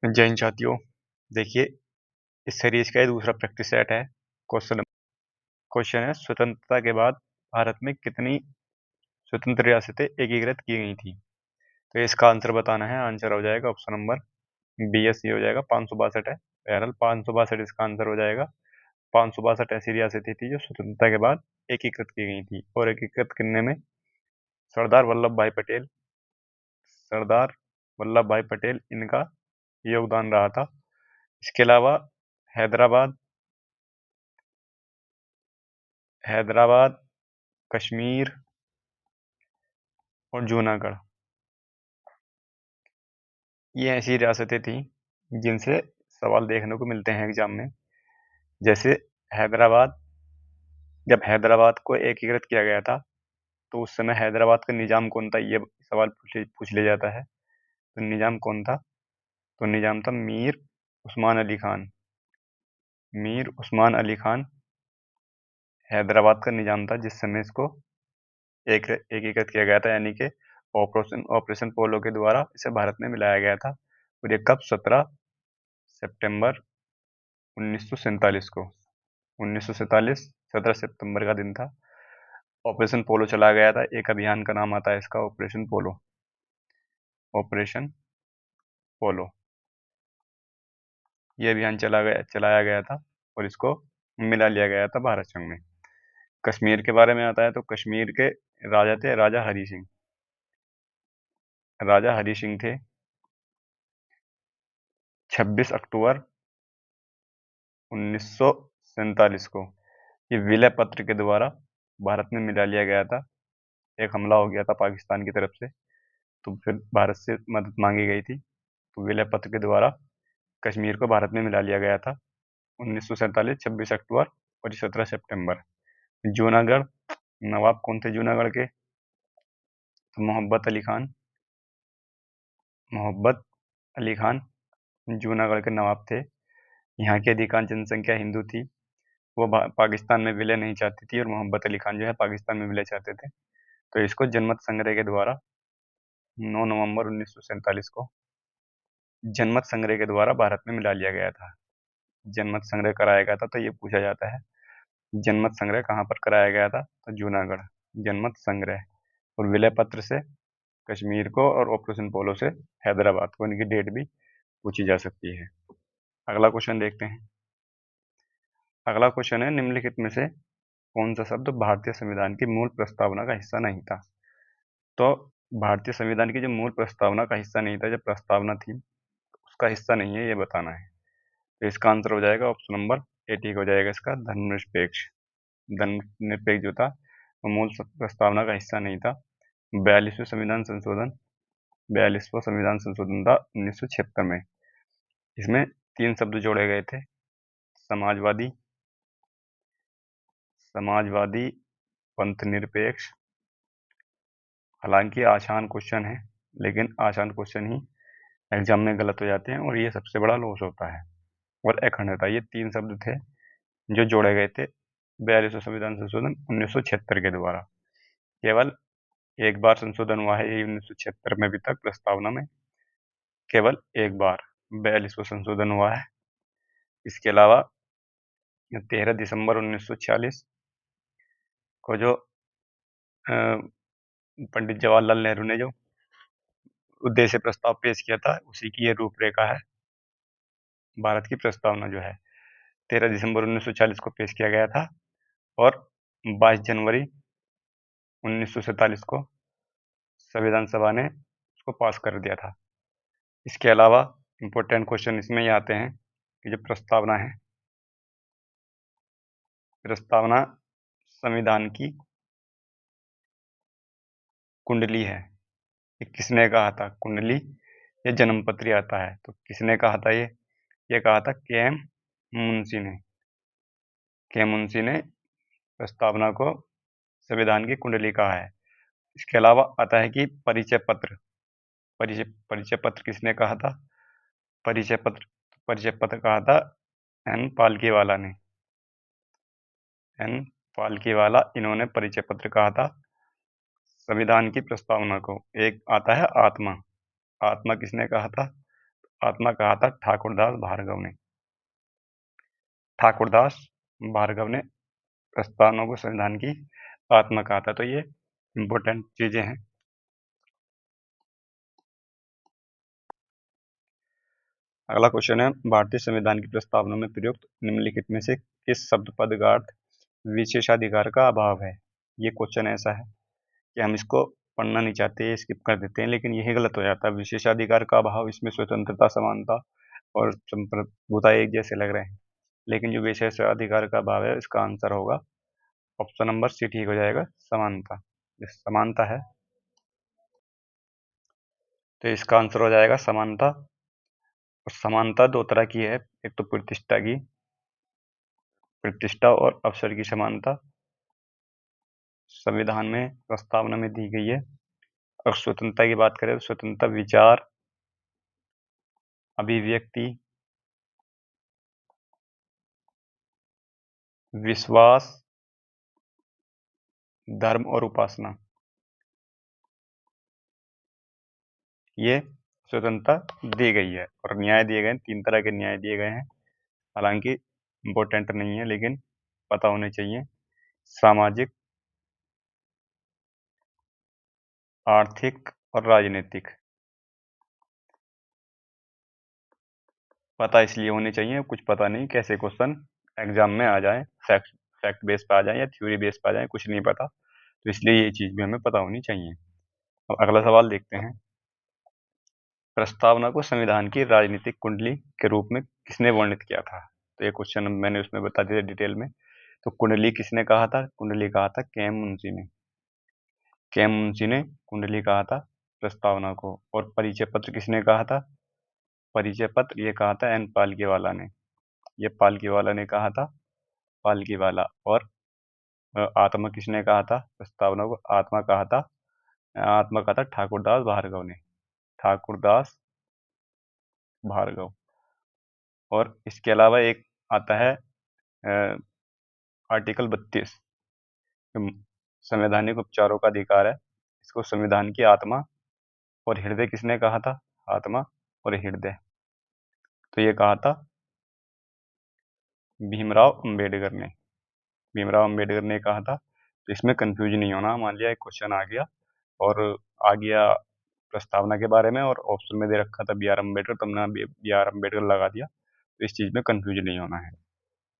जय हिंद साथियों। देखिए, इस सीरीज का ये दूसरा प्रैक्टिस सेट है। क्वेश्चन है, स्वतंत्रता के बाद भारत में कितनी स्वतंत्र रियासतें एकीकृत की गई थी। तो इसका आंसर बताना है। आंसर हो जाएगा ऑप्शन नंबर बी या सी हो जाएगा। 562 है। बहरहाल 562 इसका आंसर हो जाएगा। 562 ऐसी रियासतें थी जो स्वतंत्रता के बाद एकीकृत की गई थी, और एकीकृत करने में सरदार वल्लभ भाई पटेल सरदार वल्लभ भाई पटेल इनका योगदान रहा था। इसके अलावा हैदराबाद हैदराबाद कश्मीर और जूनागढ़, ये ऐसी रियासतें थीं जिनसे सवाल देखने को मिलते हैं एग्जाम में। जैसे हैदराबाद, जब हैदराबाद को एकीकृत किया गया था तो उस समय हैदराबाद का निजाम कौन था, ये सवाल पूछ लिया जाता है। तो निजाम कौन था? तो निजाम था मीर उस्मान अली खान। मीर उस्मान अली खान हैदराबाद का निजाम था जिस समय इसको एकीकृत किया गया था, यानी कि ऑपरेशन पोलो के द्वारा इसे भारत में मिलाया गया था। और ये कब? 17 सितंबर 1947 को। 1947 17 सितंबर का दिन था। ऑपरेशन पोलो चलाया गया था। एक अभियान का नाम आता है इसका ऑपरेशन पोलो। ऑपरेशन पोलो, ये अभियान चलाया गया था और इसको मिला लिया गया था भारत संघ में। कश्मीर के बारे में आता है तो कश्मीर के राजा थे राजा हरि सिंह। राजा हरि सिंह थे 26 अक्टूबर 1947 को। ये विलय पत्र के द्वारा भारत में मिला लिया गया था। एक हमला हो गया था पाकिस्तान की तरफ से, तो फिर भारत से मदद मांगी गई थी, तो विलय पत्र के द्वारा कश्मीर को भारत में मिला लिया गया था 1947, 26 अक्टूबर और 17 सितंबर। जूनागढ़, नवाब कौन थे जूनागढ़ के? तो मोहब्बत अली खान। मोहब्बत अली खान जूनागढ़ के नवाब थे। यहाँ की अधिकांश जनसंख्या हिंदू थी। वो पाकिस्तान में विलय नहीं चाहती थी और मोहब्बत अली खान जो है पाकिस्तान में विलय चाहते थे। तो इसको जनमत संग्रह के द्वारा 9 नवंबर 1947 को जनमत संग्रह के द्वारा भारत में मिला लिया गया था। जनमत संग्रह कराया गया था, तो ये पूछा जाता है जनमत संग्रह कहाँ पर कराया गया था? तो जूनागढ़। जनमत संग्रह और विलय पत्र से कश्मीर को और ऑपरेशन पोलो से हैदराबाद को, इनकी डेट भी पूछी जा सकती है। अगला क्वेश्चन देखते हैं। अगला क्वेश्चन है, निम्नलिखित में से कौन सा शब्द भारतीय संविधान की मूल प्रस्तावना का हिस्सा नहीं था? तो भारतीय संविधान की जो मूल प्रस्तावना का हिस्सा नहीं था, जो प्रस्तावना थी उसका हिस्सा नहीं है, ये बताना है। तो इसका आंसर हो जाएगा ऑप्शन नंबर ए ठीक हो जाएगा इसका, धर्मनिरपेक्ष। धर्मनिरपेक्ष जो था वो मूल प्रस्तावना का हिस्सा नहीं था। 42वें संविधान संशोधन 42वां संविधान संशोधन था 1976 में। इसमें 3 शब्द जोड़े गए थे, समाजवादी, समाजवादी, पंथ निरपेक्ष। हालांकि आसान क्वेश्चन है, लेकिन आसान क्वेश्चन ही एग्जाम में गलत हो जाते हैं और ये सबसे बड़ा लॉस होता है। और अखंडता, ये 3 शब्द थे जो जोड़े गए थे 42वें संविधान संशोधन 1976 के द्वारा। केवल एक बार संशोधन हुआ है ये 1976 में, अभी तक प्रस्तावना में केवल एक बार 42वां संशोधन हुआ है। इसके अलावा 13 दिसंबर 1946 को जो पंडित जवाहरलाल नेहरू ने जो उद्देश्य प्रस्ताव पेश किया था, उसी की ये रूपरेखा है। भारत की प्रस्तावना जो है 13 दिसंबर 1940 को पेश किया गया था और 22 जनवरी 1947 को संविधान सभा ने उसको पास कर दिया था। इसके अलावा इम्पोर्टेंट क्वेश्चन इसमें ये आते हैं कि जो प्रस्तावना है, प्रस्तावना संविधान की कुंडली है। ये किसने कहा था? कुंडली या जन्मपत्री आता है, तो किसने कहा था ये कहा था के एम मुंशी ने। के मुंशी ने प्रस्तावना को संविधान की कुंडली कहा है। इसके अलावा आता है कि परिचय पत्र। परिचय पत्र किसने कहा था? परिचय पत्र कहा था एन पालकीवाला ने। एन पालकीवाला, इन्होंने परिचय पत्र कहा था संविधान की प्रस्तावना को। एक आता है आत्मा। आत्मा किसने कहा था? आत्मा कहा था ठाकुरदास भार्गव ने। ठाकुरदास भार्गव ने प्रस्तावना को संविधान की आत्मा कहा था। तो ये इंपॉर्टेंट चीजें हैं। अगला क्वेश्चन है, भारतीय संविधान की प्रस्तावना में प्रयुक्त निम्नलिखित में से किस शब्द पद का अर्थ विशेषाधिकार का अभाव है? ये क्वेश्चन ऐसा है कि हम इसको पढ़ना नहीं चाहते, स्किप कर देते हैं, लेकिन यही गलत हो जाता है। विशेषाधिकार का अभाव, इसमें स्वतंत्रता, समानता और संप्रभुता एक जैसे लग रहे हैं, लेकिन जो विशेषाधिकार का अभाव है, इसका आंसर होगा ऑप्शन नंबर सी ठीक हो जाएगा, समानता। समानता है तो इसका आंसर हो जाएगा समानता। और समानता दो तरह की है, एक तो प्रतिष्ठा और अवसर की समानता संविधान में प्रस्तावना में दी गई है। और स्वतंत्रता की बात करें तो स्वतंत्रता विचार, अभिव्यक्ति, विश्वास, धर्म और उपासना, ये स्वतंत्रता दी गई है। और न्याय दिए गए हैं, 3 तरह के न्याय दिए गए हैं, हालांकि इम्पोर्टेंट नहीं है लेकिन पता होने चाहिए। सामाजिक, आर्थिक और राजनीतिक। पता इसलिए होने चाहिए, कुछ पता नहीं कैसे क्वेश्चन एग्जाम में आ जाए, फैक्ट बेस पे आ जाए या थ्योरी बेस पे आ जाए, कुछ नहीं पता, तो इसलिए ये चीज़ भी हमें पता होनी चाहिए। अब अगला सवाल देखते हैं। प्रस्तावना को संविधान की राजनीतिक कुंडली के रूप में किसने वर्णित किया था? तो ये क्वेश्चन मैंने उसमें बता दिया डिटेल में। तो कुंडली किसने कहा था? कुंडली कहा था केएम मुंशी ने। केएम मुंशी ने कुंडली कहा था प्रस्तावना को। और परिचय पत्र किसने कहा था? परिचय पत्र ये कहा था एन पालकीवाला ने। ये पालकीवाला ने कहा था, पालकीवाला। और आत्मा किसने कहा था? प्रस्तावना को आत्मा कहा था ठाकुरदास भार्गव ने। ठाकुरदास भार्गव। और इसके अलावा एक आता है आर्टिकल 32, संवैधानिक उपचारों का अधिकार है। इसको संविधान की आत्मा और हृदय किसने कहा था? आत्मा और हृदय, तो ये कहा था भीमराव अंबेडकर ने। भीमराव अंबेडकर ने कहा था। तो इसमें कंफ्यूज नहीं होना। मान लिया एक क्वेश्चन आ गया और आ गया प्रस्तावना के बारे में और ऑप्शन में दे रखा था बी आर अम्बेडकर, तुमने बी आर अम्बेडकर लगा दिया, तो इस चीज में कंफ्यूज नहीं होना है।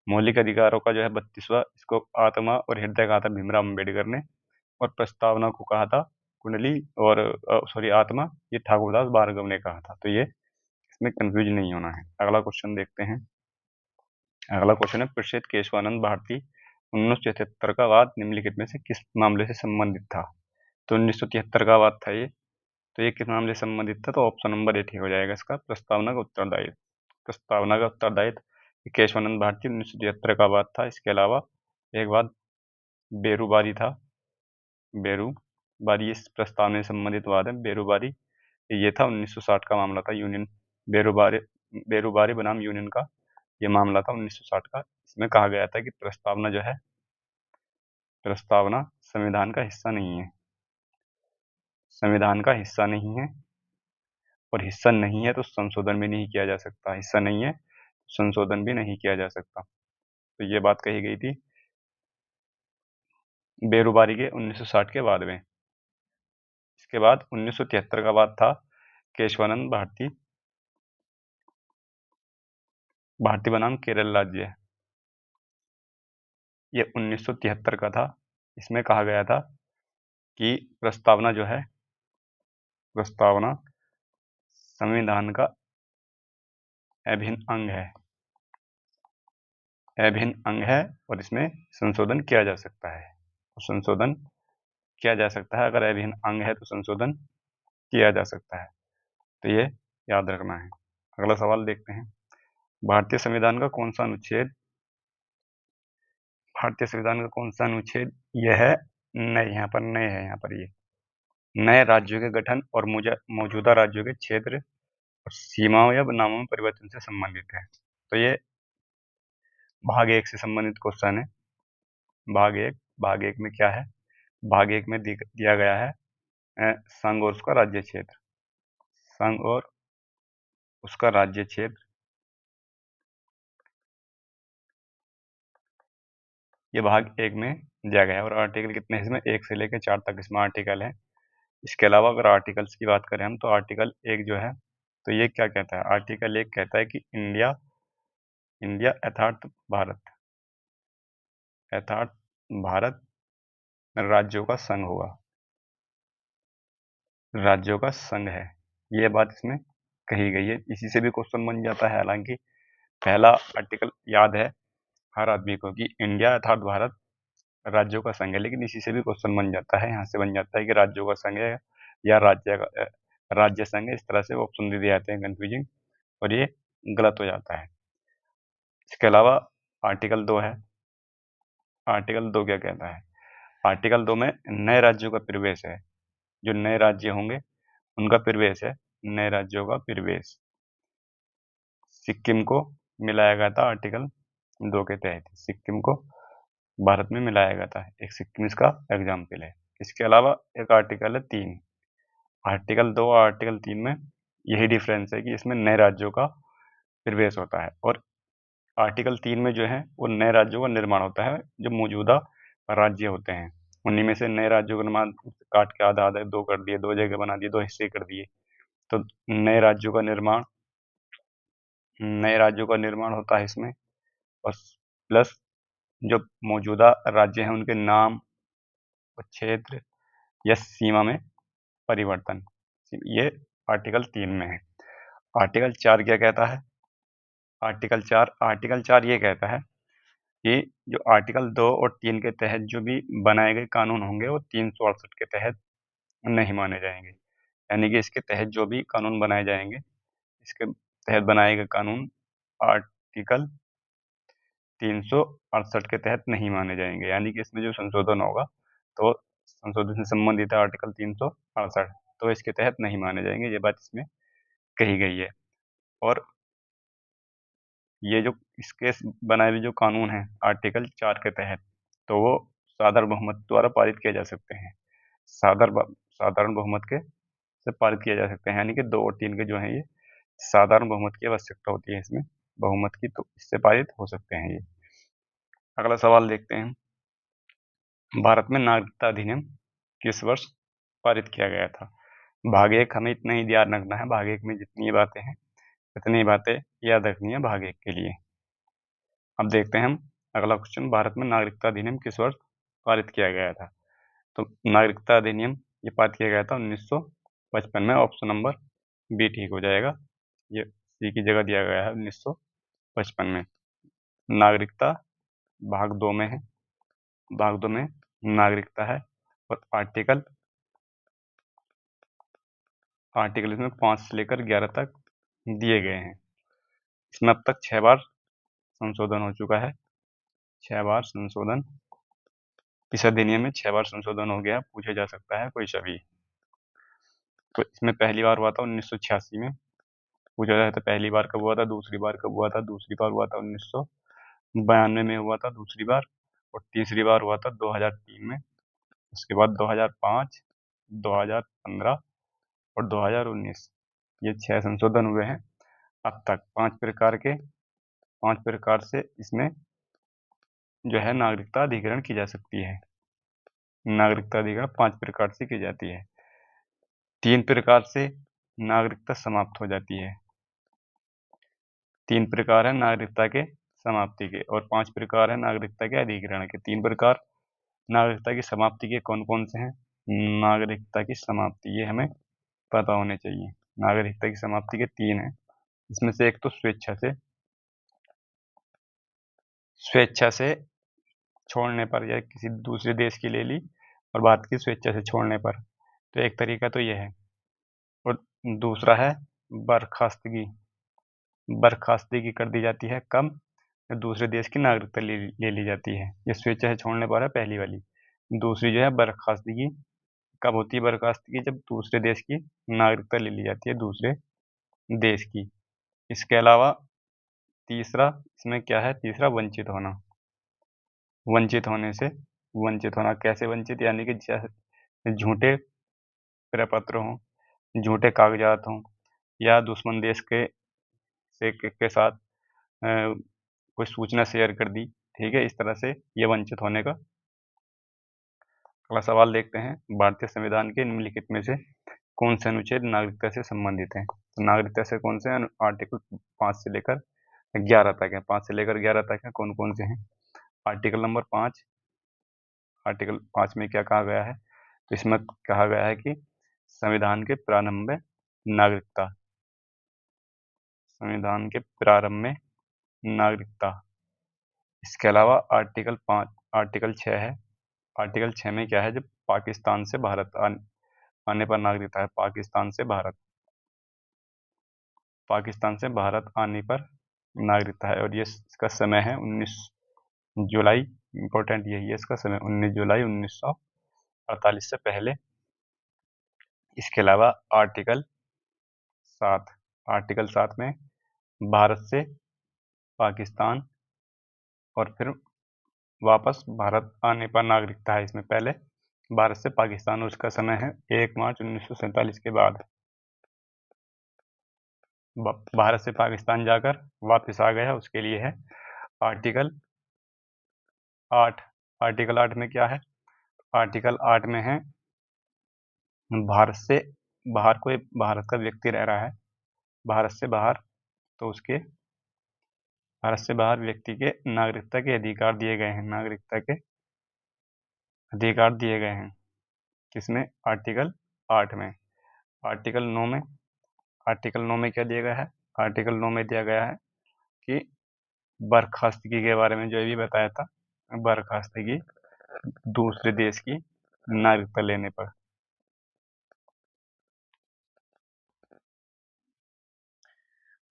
मौलिक अधिकारों का जो है 32वां, इसको आत्मा और हृदय कहा था भीमराव अम्बेडकर ने। और प्रस्तावना को कहा था कुंडली और सॉरी आत्मा, ये ठाकुरदास भार्गव ने कहा था। तो ये इसमें कंफ्यूज नहीं होना है। अगला क्वेश्चन देखते हैं। अगला क्वेश्चन है, प्रसिद्ध केशवानंद भारती 1973 का वाद निम्नलिखित में से किस मामले से संबंधित था? तो 1973 का वाद था ये। तो ये किस मामले से संबंधित था? तो ऑप्शन नंबर ए ठीक हो जाएगा इसका, प्रस्तावना का उत्तरदायित्व। प्रस्तावना का उत्तरदायित्व केशवानंद भारती 1973 का वाद था। इसके अलावा एक वाद बेरूबारी था। बेरूबारी इस प्रस्तावना से संबंधित वाद है। बेरूबारी ये था 1960 का मामला था, यूनियन बेरूबारी, बेरूबारी बनाम यूनियन का ये मामला था 1960 का। इसमें कहा गया था कि प्रस्तावना जो है, प्रस्तावना संविधान का हिस्सा नहीं है। संविधान का हिस्सा नहीं है, और हिस्सा नहीं है तो संशोधन भी नहीं किया जा सकता। हिस्सा नहीं है, संशोधन भी नहीं किया जा सकता। तो ये बात कही गई थी बेरूबारी के 1960 के बाद में। इसके बाद 1973 का बाद था केशवानंद भारती, भारती बनाम केरल राज्य। ये 1973 का था। इसमें कहा गया था कि प्रस्तावना जो है, प्रस्तावना संविधान का अभिन्न अंग है। अभिन्न अंग है और इसमें संशोधन किया जा सकता है। तो संशोधन किया जा सकता है, अगर अभिन्न अंग है तो संशोधन किया जा सकता है। तो ये याद रखना है। अगला सवाल देखते हैं। भारतीय संविधान का कौन सा अनुच्छेद, भारतीय संविधान का कौन सा अनुच्छेद यह है नए, यहाँ पर नए है, यहाँ पर ये नए राज्यों के गठन और मौजूदा राज्यों के क्षेत्र और सीमाओं या नामों में परिवर्तन से संबंधित है। तो ये भाग 1 से संबंधित क्वेश्चन है। भाग एक में क्या है? भाग 1 में दिया गया है संघ और उसका राज्य क्षेत्र। संघ और उसका राज्य क्षेत्र, ये भाग 1 में दिया गया है। और आर्टिकल कितने हैं इसमें? 1 से लेकर 4 तक इसमें आर्टिकल है। इसके अलावा अगर आर्टिकल्स की बात करें हम, तो आर्टिकल 1 जो है, तो ये क्या कहता है? आर्टिकल 1 कहता है कि इंडिया इंडिया अर्थात भारत राज्यों का संघ होगा, राज्यों का संघ है। ये बात इसमें कही गई है। इसी से भी क्वेश्चन बन जाता है। हालांकि पहला आर्टिकल याद है हर आदमी को कि इंडिया अर्थात भारत राज्यों का संघ है, लेकिन इसी से भी क्वेश्चन बन जाता है। यहाँ से बन जाता है कि राज्यों का संघ है या राज्य संघ है। इस तरह से ऑप्शन दे दिए जाते हैं कंफ्यूजिंग, और ये गलत हो जाता है। इसके अलावा आर्टिकल 2 है। आर्टिकल 2 क्या कहता है? आर्टिकल 2 में नए राज्यों का प्रवेश है। जो नए राज्य होंगे उनका प्रवेश है, नए राज्यों का प्रवेश। सिक्किम को मिलाया गया था आर्टिकल 2 के तहत। सिक्किम को भारत में मिलाया गया था। एक सिक्किम इसका एग्जाम्पल है। इसके अलावा एक आर्टिकल है 3। आर्टिकल 2 और आर्टिकल 3 में यही डिफरेंस है कि इसमें नए राज्यों का प्रवेश होता है, और आर्टिकल 3 में जो है वो नए राज्यों का निर्माण होता है। जो मौजूदा राज्य होते हैं उन्हीं में से नए राज्यों का निर्माण काट के आधा आधा दो कर दिए, दो जगह बना दिए, दो हिस्से कर दिए। तो नए राज्यों का निर्माण होता है इसमें। और प्लस जो मौजूदा राज्य हैं उनके नाम और क्षेत्र या सीमा में परिवर्तन, ये आर्टिकल 3 में है। आर्टिकल 4 क्या कहता है? आर्टिकल 4 ये कहता है कि जो आर्टिकल 2 और 3 के तहत जो भी बनाए गए कानून होंगे वो 368 के तहत नहीं माने जाएंगे। यानी कि इसके तहत जो भी कानून बनाए जाएंगे, इसके तहत बनाए गए कानून आर्टिकल 368 के तहत नहीं माने जाएंगे। यानी कि इसमें जो संशोधन होगा तो संशोधन से संबंधित है आर्टिकल 368, तो इसके तहत नहीं माने जाएंगे। ये बात इसमें कही गई है। और ये जो इसके बनाए हुए जो कानून हैं आर्टिकल 4 के तहत, तो वो साधारण बहुमत द्वारा पारित किए जा सकते हैं। साधारण बहुमत के से पारित किए जा सकते हैं। यानी कि 2 और 3 के जो हैं ये साधारण बहुमत की आवश्यकता होती है इसमें, बहुमत की, तो इससे पारित हो सकते हैं ये। अगला सवाल देखते हैं। भारत में नागरिकता अधिनियम किस वर्ष पारित किया गया था? भाग 1 हमें इतना ही ध्यान रखना है। भाग 1 में जितनी बातें हैं इतनी बातें याद रखनी है भाग 1 के लिए। अब देखते हैं हम अगला क्वेश्चन। भारत में नागरिकता अधिनियम किस वर्ष पारित किया गया था? तो नागरिकता अधिनियम ये पारित किया गया था 1955 में। ऑप्शन नंबर बी ठीक हो जाएगा। ये सी की जगह दिया गया है 1955 में। नागरिकता भाग 2 में है। भाग 2 में नागरिकता है, और आर्टिकल इसमें 5 से लेकर 11 तक दिए गए हैं। इसमें अब तक 6 बार संशोधन हो चुका है। 6 बार संशोधन, इस अधिनियम में 6 बार संशोधन हो गया। पूछा जा सकता है कोई सभी। तो इसमें पहली बार हुआ था 1986 में। पूछा जाता है पहली बार कब हुआ था, दूसरी बार कब हुआ था? दूसरी बार हुआ था 1992 में हुआ था दूसरी बार, और तीसरी बार हुआ था 2003 में। उसके बाद 2005, 2015 और 2019, ये 6 संशोधन हुए हैं अब तक। 5 प्रकार से इसमें जो है नागरिकता अधिग्रहण की जा सकती है। नागरिकता अधिग्रहण 5 प्रकार से की जाती है। 3 प्रकार से नागरिकता समाप्त हो जाती है। 3 प्रकार है नागरिकता के समाप्ति के, और 5 प्रकार है नागरिकता के अधिग्रहण के। 3 प्रकार नागरिकता की समाप्ति के कौन कौन से हैं? नागरिकता की समाप्ति ये हमें पता होने चाहिए। नागरिकता की समाप्ति के 3 हैं। इसमें से एक तो स्वेच्छा से छोड़ने पर, या किसी दूसरे देश की ले ली और भारत की स्वेच्छा से छोड़ने पर, तो एक तरीका तो यह है। और दूसरा है बर्खास्तगी। बर्खास्तगी कर दी जाती है कब? दूसरे देश की नागरिकता ले ली जाती है। ये स्वेच्छा से छोड़ने पर है पहली वाली। दूसरी जो है बर्खास्तगी कब होती है? बर्खास्तगी जब दूसरे देश की नागरिकता ले ली जाती है, दूसरे देश की। इसके अलावा तीसरा इसमें क्या है? तीसरा वंचित होना। वंचित होने से, वंचित होना कैसे वंचित? यानी कि झूठे प्रपत्र हों, झूठे कागजात हों, या दुश्मन देश के से के साथ कोई सूचना शेयर कर दी, ठीक है, इस तरह से ये वंचित होने का। अगला सवाल देखते हैं, भारतीय संविधान के निम्नलिखित में से कौन से अनुच्छेद नागरिकता से संबंधित हैं? तो नागरिकता से कौन से आर्टिकल 5 से लेकर 11 तक है, 5 से लेकर 11 तक है, कौन कौन से हैं? आर्टिकल नंबर 5, आर्टिकल 5 में क्या कहा गया है? तो इसमें कहा गया है कि संविधान के प्रारंभ में नागरिकता, संविधान के प्रारंभ में नागरिकता। इसके अलावा आर्टिकल 5, आर्टिकल 6 है, आर्टिकल 6 में क्या है? जब पाकिस्तान से भारत आने पर नागरिकता है, पाकिस्तान से भारत, पाकिस्तान से भारत आने पर नागरिकता है, और ये इसका समय है 19 जुलाई, इंपॉर्टेंट यही है इसका समय, 19 जुलाई 1948 से पहले। इसके अलावा आर्टिकल 7, आर्टिकल 7 में भारत से पाकिस्तान और फिर वापस भारत आने पर नागरिकता है। इसमें पहले भारत से पाकिस्तान, और उसका समय है 1 मार्च 1947 के बाद भारत से पाकिस्तान जाकर वापस आ गया, उसके लिए है आर्टिकल 8। आर्टिकल 8 में क्या है? आर्टिकल 8 में है भारत से बाहर कोई भारत का व्यक्ति रह रहा है, भारत से बाहर, तो उसके भारत से बाहर व्यक्ति के नागरिकता के अधिकार दिए गए हैं, नागरिकता के अधिकार दिए गए हैं। किसमें? आर्टिकल 8 में। आर्टिकल 9 में, आर्टिकल 9 में क्या दिया गया है? आर्टिकल 9 में दिया गया है कि बर्खास्तगी के बारे में जो अभी बताया था, बर्खास्तगी दूसरे देश की नागरिकता लेने पर,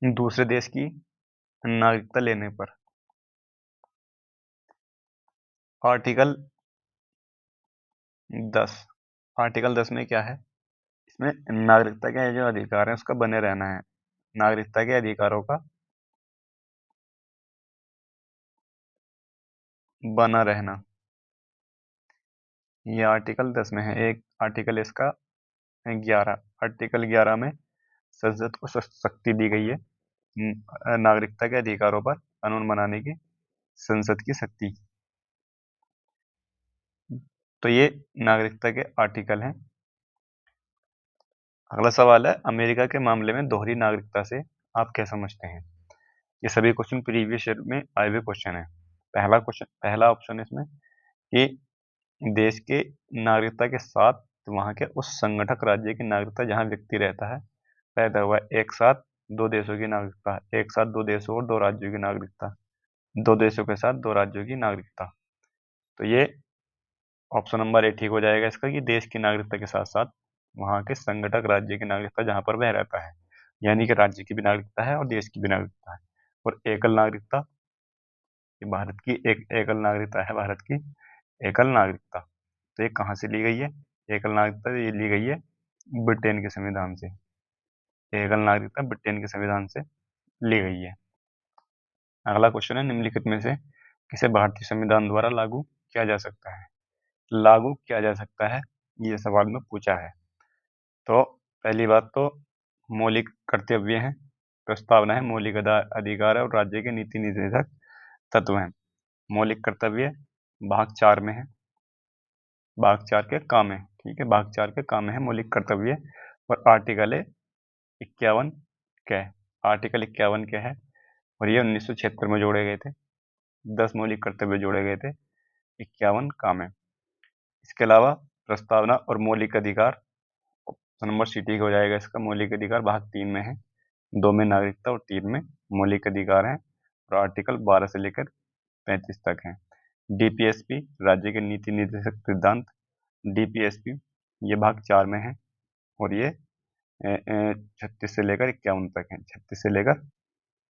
दूसरे देश की नागरिकता लेने पर। आर्टिकल 10, आर्टिकल 10 में क्या है? इसमें नागरिकता के जो अधिकार है उसका बने रहना है, नागरिकता के अधिकारों का बना रहना, ये आर्टिकल 10 में है। एक आर्टिकल इसका 11, आर्टिकल 11 में संसद को शक्ति दी गई है नागरिकता के अधिकारों पर कानून बनाने की, संसद की शक्ति। तो ये नागरिकता के आर्टिकल हैं। अगला सवाल है, अमेरिका के मामले में दोहरी नागरिकता से आप क्या समझते हैं? ये सभी क्वेश्चन प्रीवियस ईयर में आए हुए क्वेश्चन है। पहला क्वेश्चन, पहला ऑप्शन इसमें कि देश के नागरिकता के साथ वहाँ के उस संगठक राज्य की नागरिकता जहाँ व्यक्ति रहता है पैदा हुआ है, एक साथ दो देशों की नागरिकता, एक साथ दो देशों और दो राज्यों की नागरिकता, दो देशों के साथ दो राज्यों की नागरिकता। तो ये ऑप्शन नंबर ए ठीक हो जाएगा इसका, कि देश की नागरिकता के साथ साथ वहाँ के संगठक राज्य की नागरिकता जहाँ पर वह रहता है, यानी कि राज्य की भी नागरिकता है और देश की भी नागरिकता है। और एकल नागरिकता, ये भारत की एक एकल नागरिकता है, भारत की एकल नागरिकता। तो ये कहाँ से ली गई है? एकल नागरिकता ये ली गई है ब्रिटेन के संविधान से, एकल नागरिकता ब्रिटेन के संविधान से ली गई है। अगला क्वेश्चन है, निम्नलिखित में से किसे भारतीय संविधान द्वारा लागू किया जा सकता है? लागू किया जा सकता है, ये सवाल में पूछा है। तो पहली बात तो मौलिक कर्तव्य हैं, प्रस्तावना है, मौलिक अधिकार है और राज्य के नीति निर्देशक तत्व हैं। मौलिक कर्तव्य भाग 4 में है, भाग 4 के काम है, ठीक है, भाग 4 के काम है मौलिक कर्तव्य। और आर्टिकल है 51 क्या है? आर्टिकल 51 क्या है? और ये 1976 में जोड़े गए थे, 10 मौलिक कर्तव्य जोड़े गए थे, 51 काम है। इसके अलावा प्रस्तावना और मौलिक अधिकार, ऑप्शन नंबर सी ठीक हो जाएगा इसका। मौलिक अधिकार भाग 3 में है, 2 में नागरिकता और 3 में मौलिक अधिकार हैं, और आर्टिकल 12 से लेकर 35 तक हैं। डीपीएसपी राज्य के नीति निर्देशक सिद्धांत, डीपीएसपी ये भाग 4 में है, और ये 36 से लेकर 51 तक है, 36 से लेकर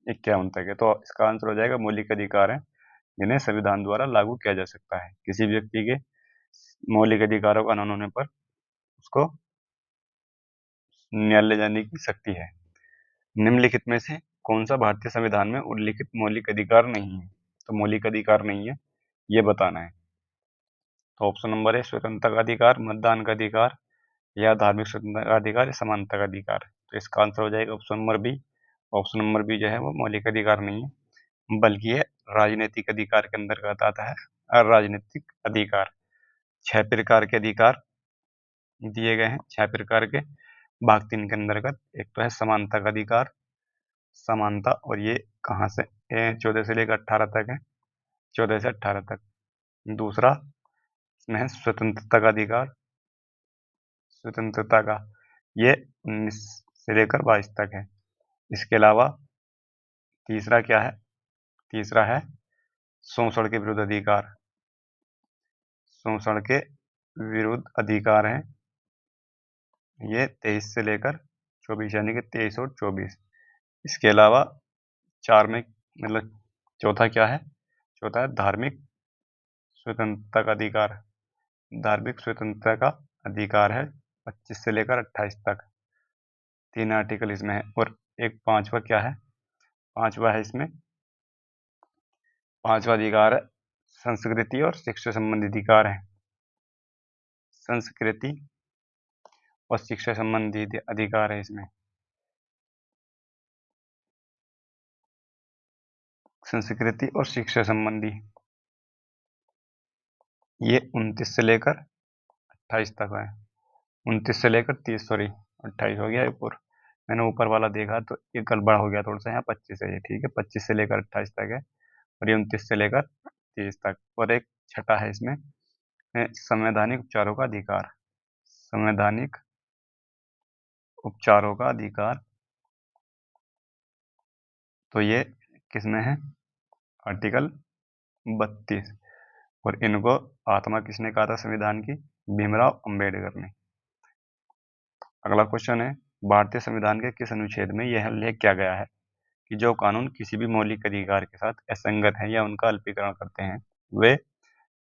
51 तक है। तो इसका आंसर हो जाएगा मौलिक अधिकार है जिन्हें संविधान द्वारा लागू किया जा सकता है। किसी व्यक्ति के मौलिक अधिकारों का हनन होने पर उसको न्यायालय जाने की शक्ति है। निम्नलिखित में से कौन सा भारतीय संविधान में उल्लिखित मौलिक अधिकार नहीं है? तो मौलिक अधिकार नहीं है ये बताना है। तो ऑप्शन नंबर है स्वतंत्रता का अधिकार, मतदान का अधिकार, या धार्मिक स्वतंत्रता का अधिकार, या समानता का अधिकार। तो इसका आंसर हो जाएगा option number B, option number B जो है वो मौलिक अधिकार नहीं है, बल्कि ये राजनीतिक अधिकार के अंतर्गत आता है। और राजनीतिक अधिकार 6 प्रकार के अधिकार दिए गए हैं, 6 प्रकार के। भाग 3 के अंतर्गत एक तो है समानता का अधिकार, समानता, और ये कहाँ से 14 से लेकर 18 तक है, 14 से 18 तक। दूसरा इसमें है स्वतंत्रता का अधिकार, स्वतंत्रता का, ये 19 से लेकर 22 तक है। इसके अलावा तीसरा क्या है, तीसरा है शोषण के विरुद्ध अधिकार, शोषण के विरुद्ध अधिकार है, ये 23 से लेकर 24, यानी कि 23 और 24। इसके अलावा 4 में मतलब चौथा क्या है, चौथा है धार्मिक स्वतंत्रता का अधिकार, धार्मिक स्वतंत्रता का अधिकार है 25 से लेकर 28 तक। 3 आर्टिकल इसमें है। और एक पांचवा क्या है, पांचवा है इसमें, पांचवा अधिकार है संस्कृति और शिक्षा संबंधी अधिकार है, संस्कृति और शिक्षा संबंधी अधिकार है इसमें। संस्कृति और शिक्षा संबंधी ये 29 से लेकर 28 तक है, 29 से लेकर 30, सॉरी 28 हो गया ऊपर, मैंने ऊपर वाला देखा तो ये गड़बड़ हो गया थोड़ा सा, यहाँ 25 है ये, ठीक है, 25 से लेकर 28 तक है, और ये 29 से लेकर 30 तक। और एक छठा है इसमें संवैधानिक उपचारों का अधिकार, संवैधानिक उपचारों का अधिकार, तो ये किसमें है, आर्टिकल 32। और इनको आत्मा किसने कहा था संविधान की, भीमराव अंबेडकर ने। अगला क्वेश्चन है, भारतीय संविधान के किस अनुच्छेद में यह उल्लेख किया गया है कि जो कानून किसी भी मौलिक अधिकार के साथ असंगत है या उनका अल्पीकरण करते हैं, वे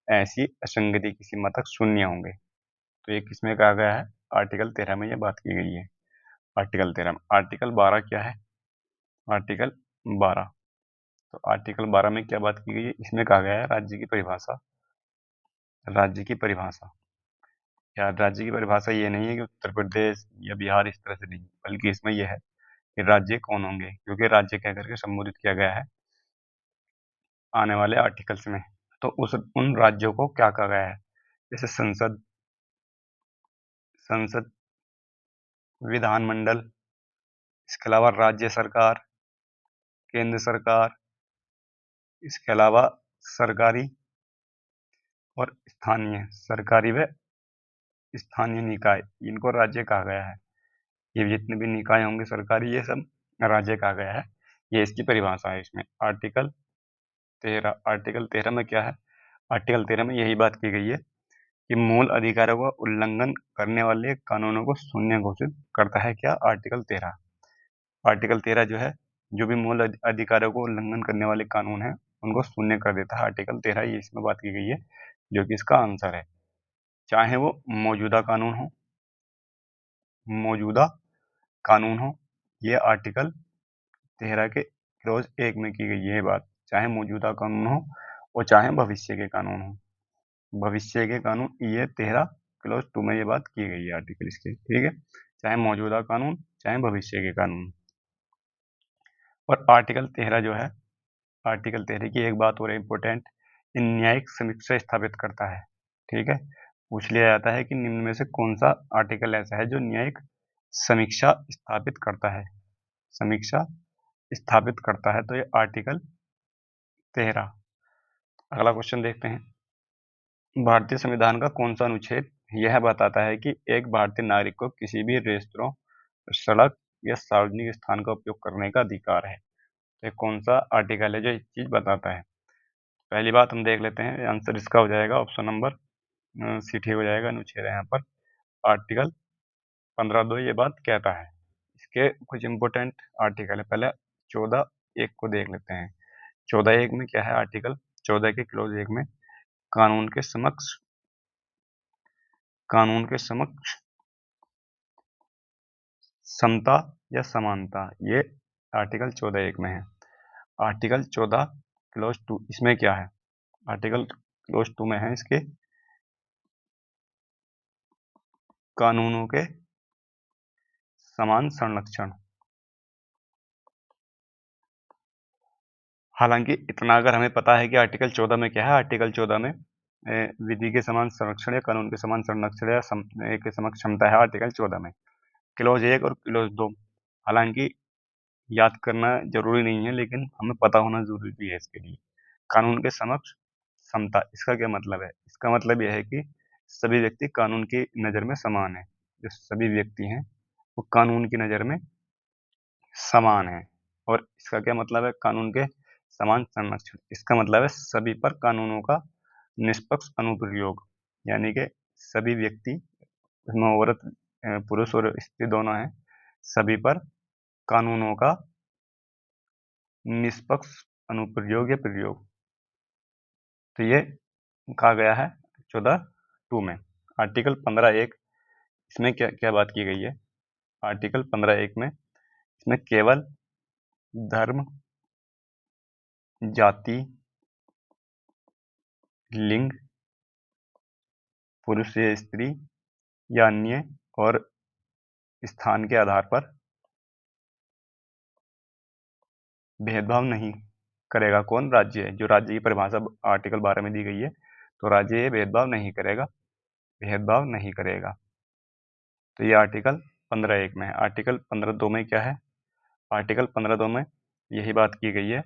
ऐसी असंगति की सीमा तक शून्य होंगे। तो ये किसमें कहा गया है, आर्टिकल 13 में ये बात की गई है। आर्टिकल 13 में आर्टिकल 12 क्या है, आर्टिकल 12, तो आर्टिकल 12 में क्या बात की गई है, इसमें कहा गया है राज्य की परिभाषा, राज्य की परिभाषा। यार राज्य की परिभाषा ये नहीं है कि उत्तर प्रदेश या बिहार इस तरह से नहीं, बल्कि इसमें यह है कि राज्य कौन होंगे, क्योंकि राज्य कह करके संबोधित किया गया है आने वाले आर्टिकल्स में। तो उस उन राज्यों को क्या कहा गया है, जैसे संसद, संसद, विधानमंडल, इसके अलावा राज्य सरकार, केंद्र सरकार, इसके अलावा सरकारी और स्थानीय, सरकारी व स्थानीय निकाय, इनको राज्य कहा गया है। ये जितने भी निकाय होंगे सरकारी, ये सब राज्य कहा गया है। ये इसकी परिभाषा है इसमें। आर्टिकल 13, आर्टिकल 13 में क्या है, आर्टिकल 13 में यही बात की गई है कि मूल अधिकारों का उल्लंघन करने वाले कानूनों को शून्य घोषित करता है। क्या, आर्टिकल 13, आर्टिकल 13 जो है, जो भी मूल अधिकारों को उल्लंघन करने वाले कानून हैं उनको शून्य कर देता है। आर्टिकल 13 ये इसमें बात की गई है, जो कि इसका आंसर है। चाहे वो मौजूदा कानून हो, मौजूदा कानून हो, ये आर्टिकल 13 के क्लॉज 1 में की गई है ये बात, चाहे मौजूदा कानून हो और चाहे भविष्य के कानून हो, भविष्य के कानून, ये 13 क्लॉज 2 में ये बात की गई है आर्टिकल इसके, ठीक है, चाहे मौजूदा कानून चाहे भविष्य के कानून। और आर्टिकल 13 जो है, आर्टिकल 13 की एक बात और इम्पोर्टेंट, न्यायिक समीक्षा स्थापित करता है, ठीक है। पूछ लिया जाता है कि निम्न में से कौन सा आर्टिकल ऐसा है जो न्यायिक समीक्षा स्थापित करता है, समीक्षा स्थापित करता है, तो ये आर्टिकल 13। अगला क्वेश्चन देखते हैं, भारतीय संविधान का कौन सा अनुच्छेद यह बताता है कि एक भारतीय नागरिक को किसी भी रेस्तरां, सड़क या सार्वजनिक स्थान का उपयोग करने का अधिकार है। तो ये कौन सा आर्टिकल है जो इस चीज बताता है। पहली बात हम देख लेते हैं, आंसर इसका हो जाएगा ऑप्शन नंबर सी, ठीक हो जाएगा, अनुच्छेद है यहाँ पर आर्टिकल 15(2) ये बात कहता है। इसके कुछ इंपोर्टेंट आर्टिकल है, पहले 14(1) को देख लेते हैं। 14(1) में क्या है, आर्टिकल 14 के क्लोज 1 में कानून के समक्ष, कानून के समक्ष समता या समानता, ये आर्टिकल 14(1) में है। आर्टिकल 14 क्लोज 2 इसमें क्या है, आर्टिकल क्लोज 2 में है इसके कानूनों के समान संरक्षण, हालांकि इतना अगर हमें पता है कि आर्टिकल 14 में क्या है, आर्टिकल 14 में विधि के समान संरक्षण या कानून के समान संरक्षण या के समक्ष क्षमता है आर्टिकल 14 में, क्लॉज 1 और क्लॉज 2। हालांकि याद करना जरूरी नहीं है, लेकिन हमें पता होना जरूरी भी है इसके लिए। कानून के समक्ष समता, इसका क्या मतलब है? इसका मतलब यह है कि सभी व्यक्ति कानून की नज़र में समान है। जो सभी व्यक्ति हैं वो कानून की नज़र में समान है। और इसका क्या मतलब है? कानून के समान संरक्षण, इसका मतलब है सभी पर कानूनों का निष्पक्ष अनुप्रयोग, यानी कि सभी व्यक्ति, उसमें औरत पुरुष और स्त्री दोनों हैं, सभी पर कानूनों का निष्पक्ष अनुप्रयोग या प्रयोग। तो ये कहा गया है 14(2) में। आर्टिकल 15(1) इसमें क्या क्या बात की गई है? आर्टिकल 15(1) में इसमें केवल धर्म, जाति, लिंग, पुरुष या स्त्री या अन्य और स्थान के आधार पर भेदभाव नहीं करेगा। कौन? राज्य है। जो राज्य की परिभाषा आर्टिकल 12 में दी गई है, तो राज्य ये भेदभाव नहीं करेगा, भेदभाव नहीं करेगा। तो ये आर्टिकल 15(1) में है। आर्टिकल 15(2) में क्या है? आर्टिकल 15(2) में यही बात की गई है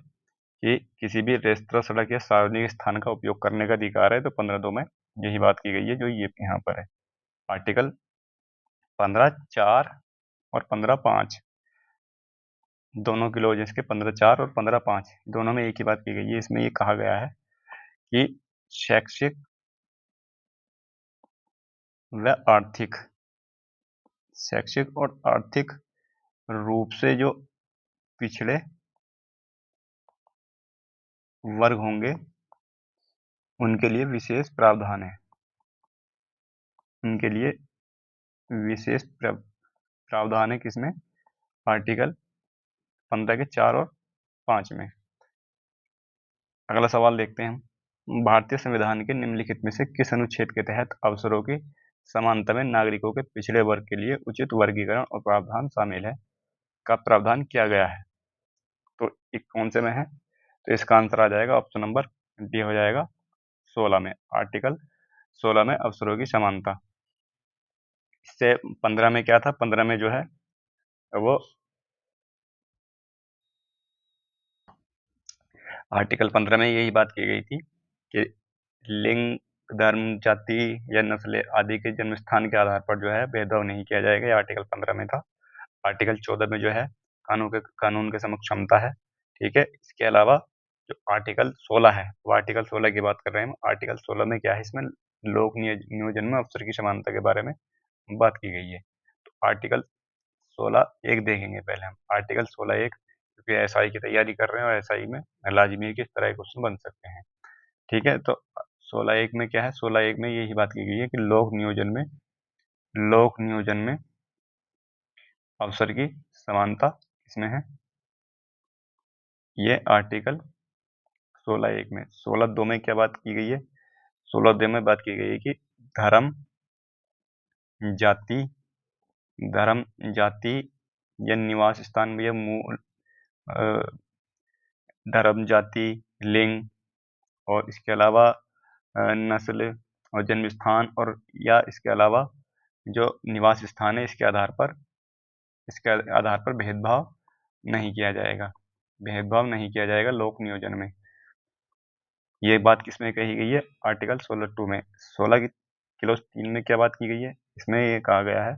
कि किसी भी रेस्तरां, सड़क या सार्वजनिक स्थान का उपयोग करने का अधिकार है। तो 15(2) में यही बात की गई है जो ये यहाँ पर है। आर्टिकल 15(4) और 15(5) दोनों क्लॉज, इसके 15(4) और 15(5) दोनों में एक ही बात की गई है। इसमें ये कहा गया है कि शैक्षिक व आर्थिक, शैक्षिक और आर्थिक रूप से जो पिछड़े वर्ग होंगे उनके लिए विशेष प्रावधान है। उनके लिए विशेष प्रावधान है किसमें? आर्टिकल 15 के 4 और 5 में। अगला सवाल देखते हैं हम। भारतीय संविधान के निम्नलिखित में से किस अनुच्छेद के तहत अवसरों की समानता में नागरिकों के पिछड़े वर्ग के लिए उचित वर्गीकरण और प्रावधान शामिल है का प्रावधान किया गया है? तो ये कौन से में है? तो इसका आंसर आ जाएगा ऑप्शन नंबर डी हो जाएगा 16 में। आर्टिकल 16 में अवसरों की समानता। इससे 15 में क्या था? 15 में जो है वो आर्टिकल 15 में यही बात की गई थी कि लिंग, धर्म, जाति या नस्ल आदि के जन्म स्थान के आधार पर जो है भेदभाव नहीं किया जाएगा। ये आर्टिकल 15 में था। आर्टिकल 14 में जो है कानून के समक्ष क्षमता है। ठीक है। इसके अलावा जो आर्टिकल 16 है, वो आर्टिकल 16 की बात कर रहे हैं हम। आर्टिकल 16 में क्या है? इसमें लोक नियोजन में अवसर की समानता के बारे में बात की गई है। तो आर्टिकल 16 एक देखेंगे पहले हम। आर्टिकल 16 एक, क्योंकि एसआई की तैयारी कर रहे हैं और एसआई में लाजमी किस तरह के क्वेश्चन बन सकते हैं। ठीक है। तो 16 एक में क्या है? 16 एक में यही बात की गई है कि लोक नियोजन में अवसर की समानता किसमें है? ये आर्टिकल 16 एक में। 16 दो में क्या बात की गई है? 16 दो में बात की गई है कि धर्म, जाति, धर्म, जाति या निवास स्थान या मूल धर्म, जाति, लिंग और इसके अलावा नस्ल और जन्म स्थान और या इसके अलावा जो निवास स्थान है इसके आधार पर भेदभाव नहीं किया जाएगा। भेदभाव नहीं किया जाएगा लोक नियोजन में। ये बात किसमें कही गई है? आर्टिकल 16(2) में। 16 की क्लॉज 3 में क्या बात की गई है? इसमें ये कहा गया है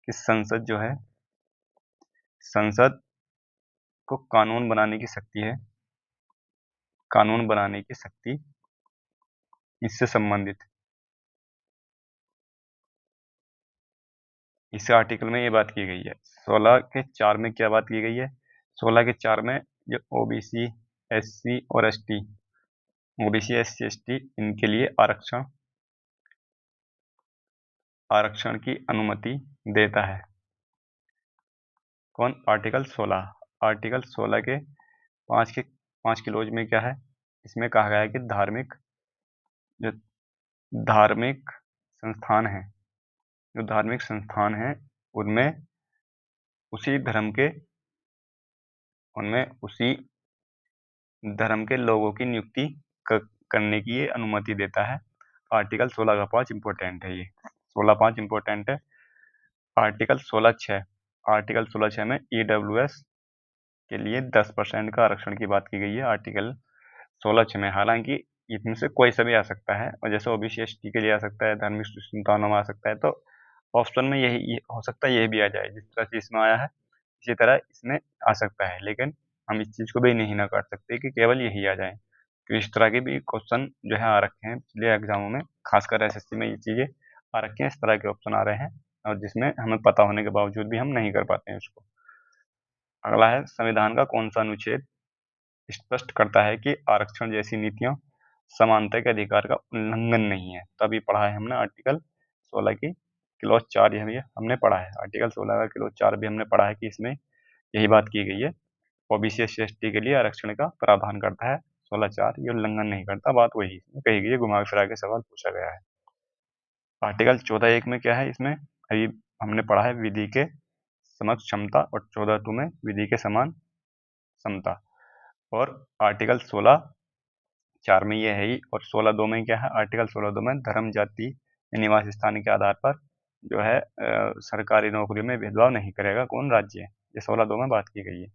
कि संसद जो है, संसद को कानून बनाने की शक्ति है। कानून बनाने की शक्ति इससे संबंधित, इस आर्टिकल में ये बात की गई है। 16 के 4 में क्या बात की गई है? 16 के 4 में जो ओबीसी, एससी और एसटी, ओबीसी, एससी, एसटी इनके लिए आरक्षण की अनुमति देता है। कौन? आर्टिकल 16। आर्टिकल 16 के 5 क्लॉज में क्या है? इसमें कहा गया है कि जो धार्मिक संस्थान है, जो धार्मिक संस्थान है उनमें उसी धर्म के, उनमें उसी धर्म के लोगों की नियुक्ति करने की ये अनुमति देता है। आर्टिकल 16 का 5 इंपॉर्टेंट है ये। 16.5 इंपॉर्टेंट है। आर्टिकल 16.6 आर्टिकल 16.6 में ईडब्ल्यूएस के लिए 10% का आरक्षण की बात की गई है आर्टिकल 16.6 में। हालांकि इसमें से कोई सा भी आ सकता है, और जैसे ओबीसी एसटी के लिए आ सकता है, धार्मिक संस्थानों में आ सकता है, तो ऑप्शन में यही हो सकता है, यही भी आ जाए। जिस तरह से इसमें आया है इसी तरह इसमें आ सकता है, लेकिन हम इस चीज़ को भी नहीं ना कर सकते कि केवल यही आ जाए। तो इस तरह के भी क्वेश्चन जो है आ रखे हैं पिछले एग्जामों में, खासकर एसएससी में ये चीज़ें आ रखी हैं, इस तरह के ऑप्शन आ रहे हैं, और जिसमें हमें पता होने के बावजूद भी हम नहीं कर पाते हैं उसको। अगला है, संविधान का कौन सा अनुच्छेद स्पष्ट करता है कि आरक्षण जैसी नीतियां समानता के अधिकार का उल्लंघन नहीं है। तभी पढ़ा है हमने आर्टिकल 16 की क्लॉज 4, यह भी हमने पढ़ा है। आर्टिकल 16 का क्लॉज 4 भी हमने पढ़ा है कि इसमें यही बात की गई है। ओबीसी एससी एसटी के लिए आरक्षण का प्रावधान करता है 16.4, ये उल्लंघन नहीं करता। बात वही कही गई है, घुमा फिरा के सवाल पूछा गया है। आर्टिकल 14.1 में क्या है, इसमें अभी हमने पढ़ा है विधि के समक्ष क्षमता, और 14.2 में विधि के समान समता। और आर्टिकल 16.4 में ये है ही, और 16.2 में क्या है, आर्टिकल 16.2 में धर्म, जाति, निवास स्थान के आधार पर जो है सरकारी नौकरियों में भेदभाव नहीं करेगा कौन, राज्य। ये 16.2 में बात की गई है।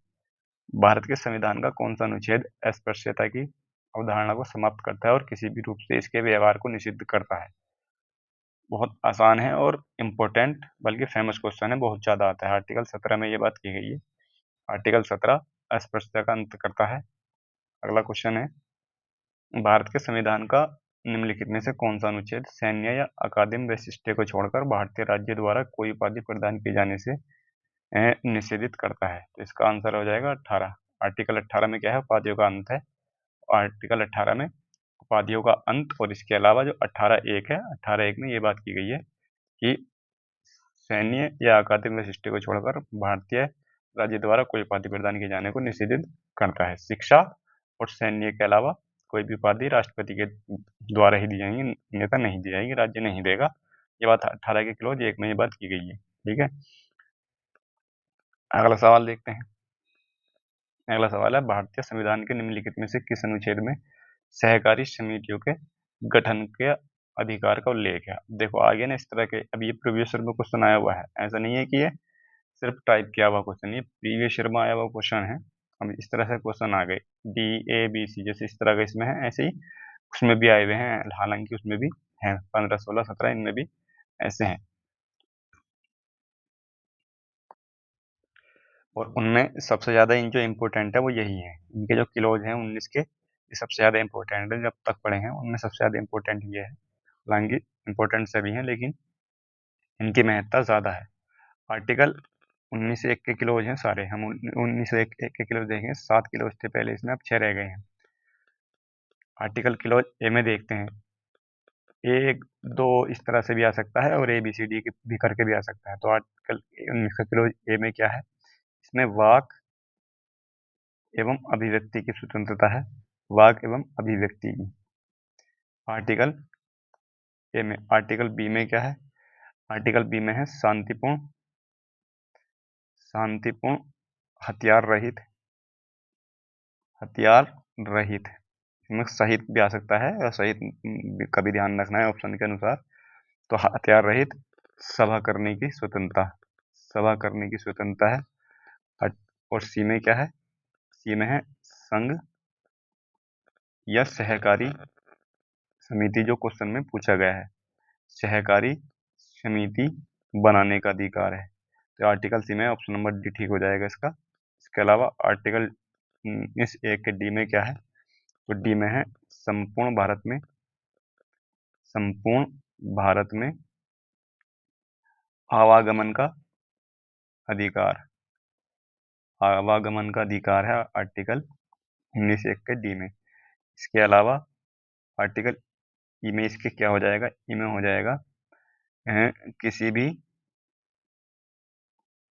भारत के संविधान का कौन सा अनुच्छेद अस्पृश्यता की अवधारणा को समाप्त करता है और किसी भी रूप से इसके व्यवहार को निषिद्ध करता है? बहुत आसान है और इम्पोर्टेंट, बल्कि फेमस क्वेश्चन है, बहुत ज़्यादा आता है। आर्टिकल 17 में ये बात की गई है। आर्टिकल 17 अस्पृश्यता का अंत करता है। अगला क्वेश्चन है, भारत के संविधान का निम्नलिखित में से कौन सा अनुच्छेद सैन्य या अकादमिक वैशिष्ट्य को छोड़कर भारतीय राज्य द्वारा कोई उपाधि प्रदान किए जाने से निषेधित करता है? तो इसका आंसर हो जाएगा 18। आर्टिकल 18 में क्या है, उपाधियों का अंत है। आर्टिकल 18 में उपाधियों का अंत, और इसके अलावा जो 18.1 है, 18.1 में ये बात की गई है कि सैन्य या अकादमिक वैशिष्ट्य को छोड़कर भारतीय राज्य द्वारा कोई उपाधि प्रदान किए जाने को निषेधित करता है। शिक्षा और सैन्य के अलावा कोई भी उपाधि राष्ट्रपति के द्वारा ही दी जाएंगी, नेता नहीं दी जाएगी, राज्य नहीं देगा। ये बात 18 के क्लॉज 1 में ये बात की गई है। ठीक है, अगला सवाल देखते हैं। अगला सवाल है, भारतीय संविधान के निम्नलिखित में से किस अनुच्छेद में सहकारी समितियों के गठन के अधिकार का उल्लेख है? देखो आगे ना इस तरह के, अब ये प्रीवियस ईयर में क्वेश्चन आया हुआ है, ऐसा नहीं है कि ये सिर्फ टाइप किया हुआ क्वेश्चन, ये प्रीवियस ईयर में आया हुआ क्वेश्चन है। अब इस तरह से क्वेश्चन आ गए डी ए बी सी, जैसे इस तरह का इसमें है, ऐसे ही उसमें भी आए हुए हैं। हालांकि उसमें भी हैं 15, 16, 17, इनमें भी ऐसे हैं, और उनमें सबसे ज़्यादा इन जो इम्पोर्टेंट है वो यही है। इनके जो क्लॉज हैं 19 के, ये सबसे ज़्यादा इम्पोर्टेंट है। जब तक पढ़े हैं उनमें सबसे ज़्यादा इम्पोर्टेंट ये है। हालांकि इम्पोर्टेंट सभी हैं, लेकिन इनकी महत्ता ज़्यादा है। आर्टिकल 19(1) के क्लॉज हैं सारे, हम 19(1) के क्लॉज देखेंगे। 7 क्लॉज थे पहले, इसमें अब 6 रह गए हैं। आर्टिकल क्लॉज ए में देखते हैं, 1, 2 इस तरह से भी आ सकता है, और ए बी सी डी भी करके भी आ सकता है। तो आर्टिकल 19 का क्लॉज ए में क्या है, इसमें वाक एवं अभिव्यक्ति की स्वतंत्रता है, वाक एवं अभिव्यक्ति की। आर्टिकल ए में, आर्टिकल बी में क्या है, आर्टिकल बी में है शांतिपूर्ण हथियार रहित, हथियार रहित, इसमें शहीद भी आ सकता है, और शहीद का भी ध्यान रखना है ऑप्शन के अनुसार। तो हथियार रहित सभा करने की स्वतंत्रता, सभा करने की स्वतंत्रता है। और सी में क्या है, सी में है संघ या सहकारी समिति, जो क्वेश्चन में पूछा गया है, सहकारी समिति बनाने का अधिकार है। तो आर्टिकल सी में ऑप्शन नंबर डी ठीक हो जाएगा इसका। इसके अलावा आर्टिकल इस एक के डी में क्या है, तो डी में है संपूर्ण भारत में आवागमन का अधिकार, आवागमन का अधिकार है आर्टिकल 19(1) के डी में। इसके अलावा आर्टिकल ई में इसके क्या हो जाएगा, ई में हो जाएगा किसी भी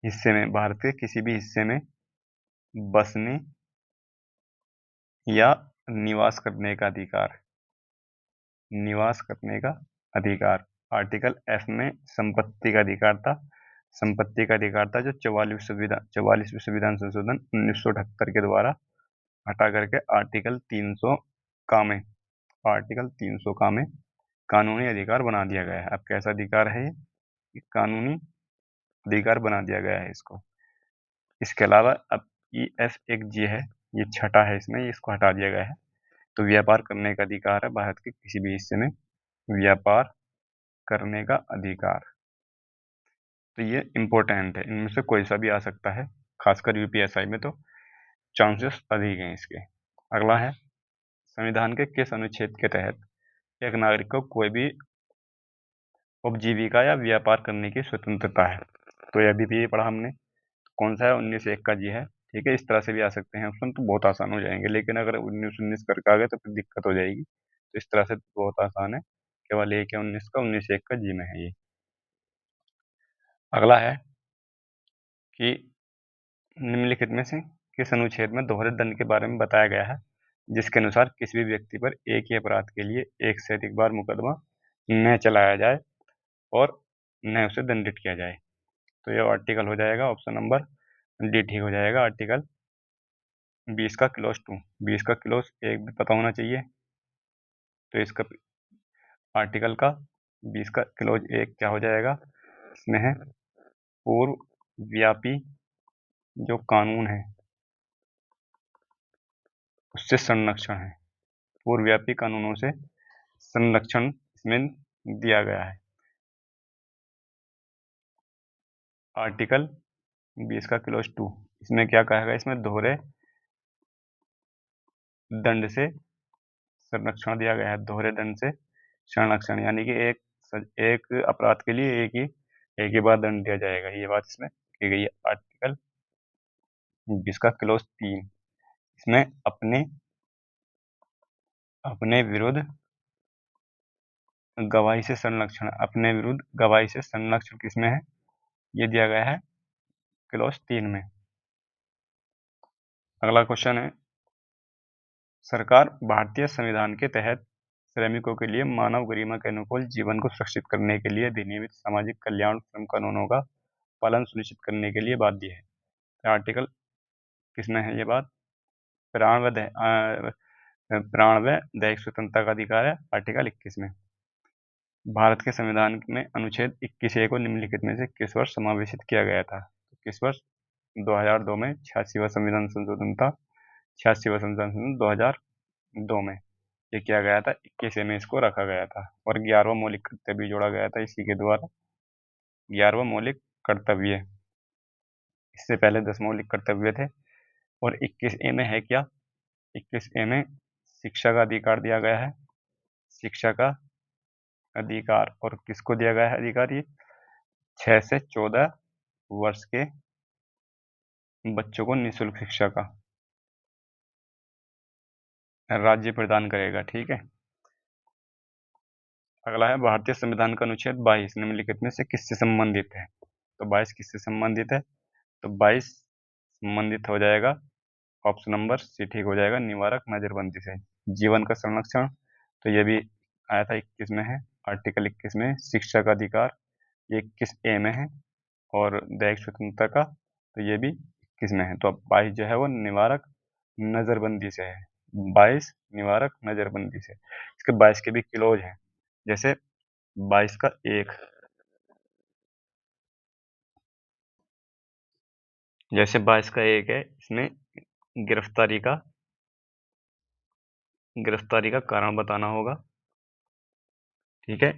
हिस्से में, भारत के किसी भी हिस्से में बसने या निवास करने का अधिकार, निवास करने का अधिकार। आर्टिकल एफ में संपत्ति का अधिकार था, संपत्ति का अधिकार था, जो 44वें संविधान संशोधन 1978 के द्वारा हटा करके आर्टिकल 300 का में आर्टिकल 300 का में कानूनी अधिकार बना दिया गया है। अब कैसा अधिकार है ये कानूनी अधिकार बना दिया गया है इसको। इसके अलावा अब E-F-1G है, ये छठा है इसमें, इसको हटा दिया गया है। तो व्यापार करने का अधिकार है भारत के किसी भी हिस्से में व्यापार करने का अधिकार। तो ये इम्पोर्टेंट है, इनमें से कोई सा भी आ सकता है, खासकर यूपीएसआई में तो चांसेस अधिक हैं इसके। अगला है संविधान के किस अनुच्छेद के तहत एक नागरिक को कोई भी उपजीविका या व्यापार करने की स्वतंत्रता है। तो ये अभी भी ये पढ़ा हमने, कौन सा है 19 का जी है। ठीक है, इस तरह से भी आ सकते हैं ऑप्शन, तो बहुत आसान हो जाएंगे। लेकिन अगर 19 करके आ गए तो फिर दिक्कत हो जाएगी। तो इस तरह से बहुत आसान है, केवल एक है 19 का, 19 का जी में है ये। अगला है कि निम्नलिखित में से किस अनुच्छेद में दोहरे दंड के बारे में बताया गया है, जिसके अनुसार किसी भी व्यक्ति पर एक ही अपराध के लिए एक से अधिक बार मुकदमा न चलाया जाए और न उसे दंडित किया जाए। तो यह आर्टिकल हो जाएगा ऑप्शन नंबर डी ठीक हो जाएगा, आर्टिकल 20 का क्लॉज 2। 20 का क्लॉज 1 भी पता होना चाहिए। तो इसका आर्टिकल का 20 का क्लॉज 1 क्या हो जाएगा, इसमें है पूर्व व्यापी जो कानून है उससे संरक्षण है, पूर्वव्यापी कानूनों से संरक्षण इसमें दिया गया है। आर्टिकल 20 का क्लॉज 2 इसमें क्या कहा गया, इसमें दोहरे दंड से संरक्षण दिया गया है। दोहरे दंड से संरक्षण यानी कि एक अपराध के लिए एक ही बार दंड दिया जाएगा, ये बात इसमें की गई है। आर्टिकल 20 का क्लॉज 3 इसमें अपने विरुद्ध गवाही से संरक्षण, अपने विरुद्ध गवाही से संरक्षण किसमें है, ये दिया गया है क्लॉज 3 में। अगला क्वेश्चन है, सरकार भारतीय संविधान के तहत श्रमिकों के लिए मानव गरिमा के अनुकूल जीवन को सुरक्षित करने के लिए अधिनियमित सामाजिक कल्याण श्रम कानूनों का पालन सुनिश्चित करने के लिए बाध्य है। तो आर्टिकल किसमें है ये बात, प्राण व दैहिक स्वतंत्रता का अधिकार है, आर्टिकल 21 में। भारत के संविधान में अनुच्छेद 21A को निम्नलिखित में से किस वर्ष समावेशित किया गया था। तो किस वर्ष, 2002 में 86वां संविधान संशोधन था, 86वां संविधान संशोधन 2002 में ये किया गया था, 21A में इसको रखा गया था। और 11वां मौलिक कर्तव्य भी जोड़ा गया था इसी के द्वारा, 11वां मौलिक कर्तव्य। इससे पहले 10 मौलिक कर्तव्य थे। और 21A में है क्या, 21A में शिक्षा का अधिकार दिया गया है, शिक्षा का अधिकार। और किसको दिया गया है अधिकार, ये 6 से 14 वर्ष के बच्चों को निःशुल्क शिक्षा का राज्य प्रदान करेगा। ठीक है, अगला है भारतीय संविधान का अनुच्छेद 22 निम्नलिखित में से किससे संबंधित है। तो 22 किससे संबंधित है, तो 22 संबंधित हो जाएगा, ऑप्शन नंबर सी ठीक हो जाएगा, निवारक नजरबंदी से, जीवन का संरक्षण। तो ये भी आया था 21 में है, आर्टिकल 21 में। शिक्षा का अधिकार ये 21A में है, और दैहिक स्वतंत्रता का तो ये भी 21 में है। तो अब 22 जो है वो निवारक नजरबंदी से है, 22 निवारक नजरबंदी से। इसके 22 के भी क्लोज हैं, जैसे 22 का 1, जैसे 22 का 1 है, इसमें गिरफ्तारी का कारण बताना होगा। ठीक है,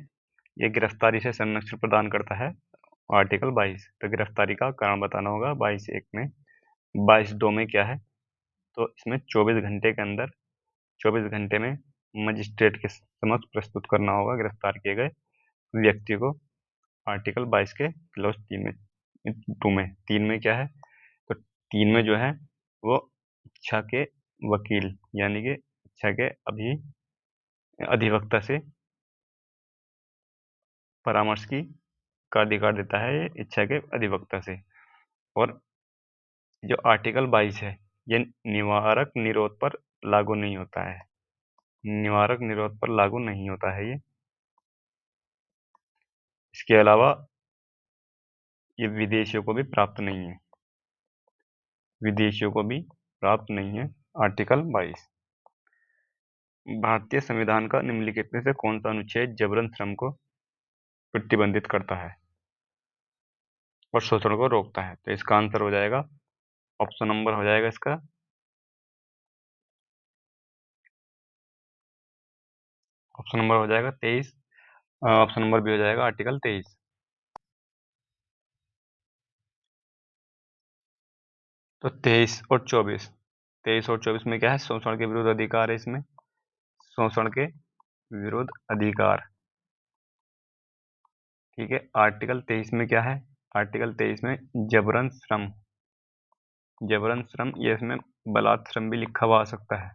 ये गिरफ्तारी से संरक्षण प्रदान करता है आर्टिकल 22। तो गिरफ्तारी का कारण बताना होगा 22(1) में। 22(2) में क्या है, तो इसमें 24 घंटे के अंदर, 24 घंटे में मजिस्ट्रेट के समक्ष प्रस्तुत करना होगा गिरफ्तार किए गए व्यक्ति को, आर्टिकल 22 के क्लॉज 3 में 2 में। 3 में क्या है, तो 3 में जो है वो इच्छा के वकील यानी कि इच्छा के अधिवक्ता से परामर्श की का अधिकार देता है, ये इच्छा के अधिवक्ता से। और जो आर्टिकल 22 है ये निवारक निरोध पर लागू नहीं होता है, निवारक निरोध पर लागू नहीं होता है ये। इसके अलावा ये विदेशियों को भी प्राप्त नहीं है, विदेशियों को भी प्राप्त नहीं है, आर्टिकल 22। भारतीय संविधान का निम्नलिखित में से कौन सा अनुच्छेद जबरन श्रम को प्रतिबंधित करता है और शोषण को रोकता है? तो इसका आंसर हो जाएगा, ऑप्शन नंबर हो जाएगा इसका, ऑप्शन नंबर हो जाएगा 23, ऑप्शन नंबर भी हो जाएगा आर्टिकल 23। तो 23 और 24 में क्या है? शोषण के विरुद्ध अधिकार है इसमें, शोषण के विरुद्ध अधिकार। ठीक है, आर्टिकल 23 में क्या है? आर्टिकल 23 में जबरन श्रम, जबरन श्रम, ये इसमें बलात् श्रम भी लिखा हुआ आ सकता है,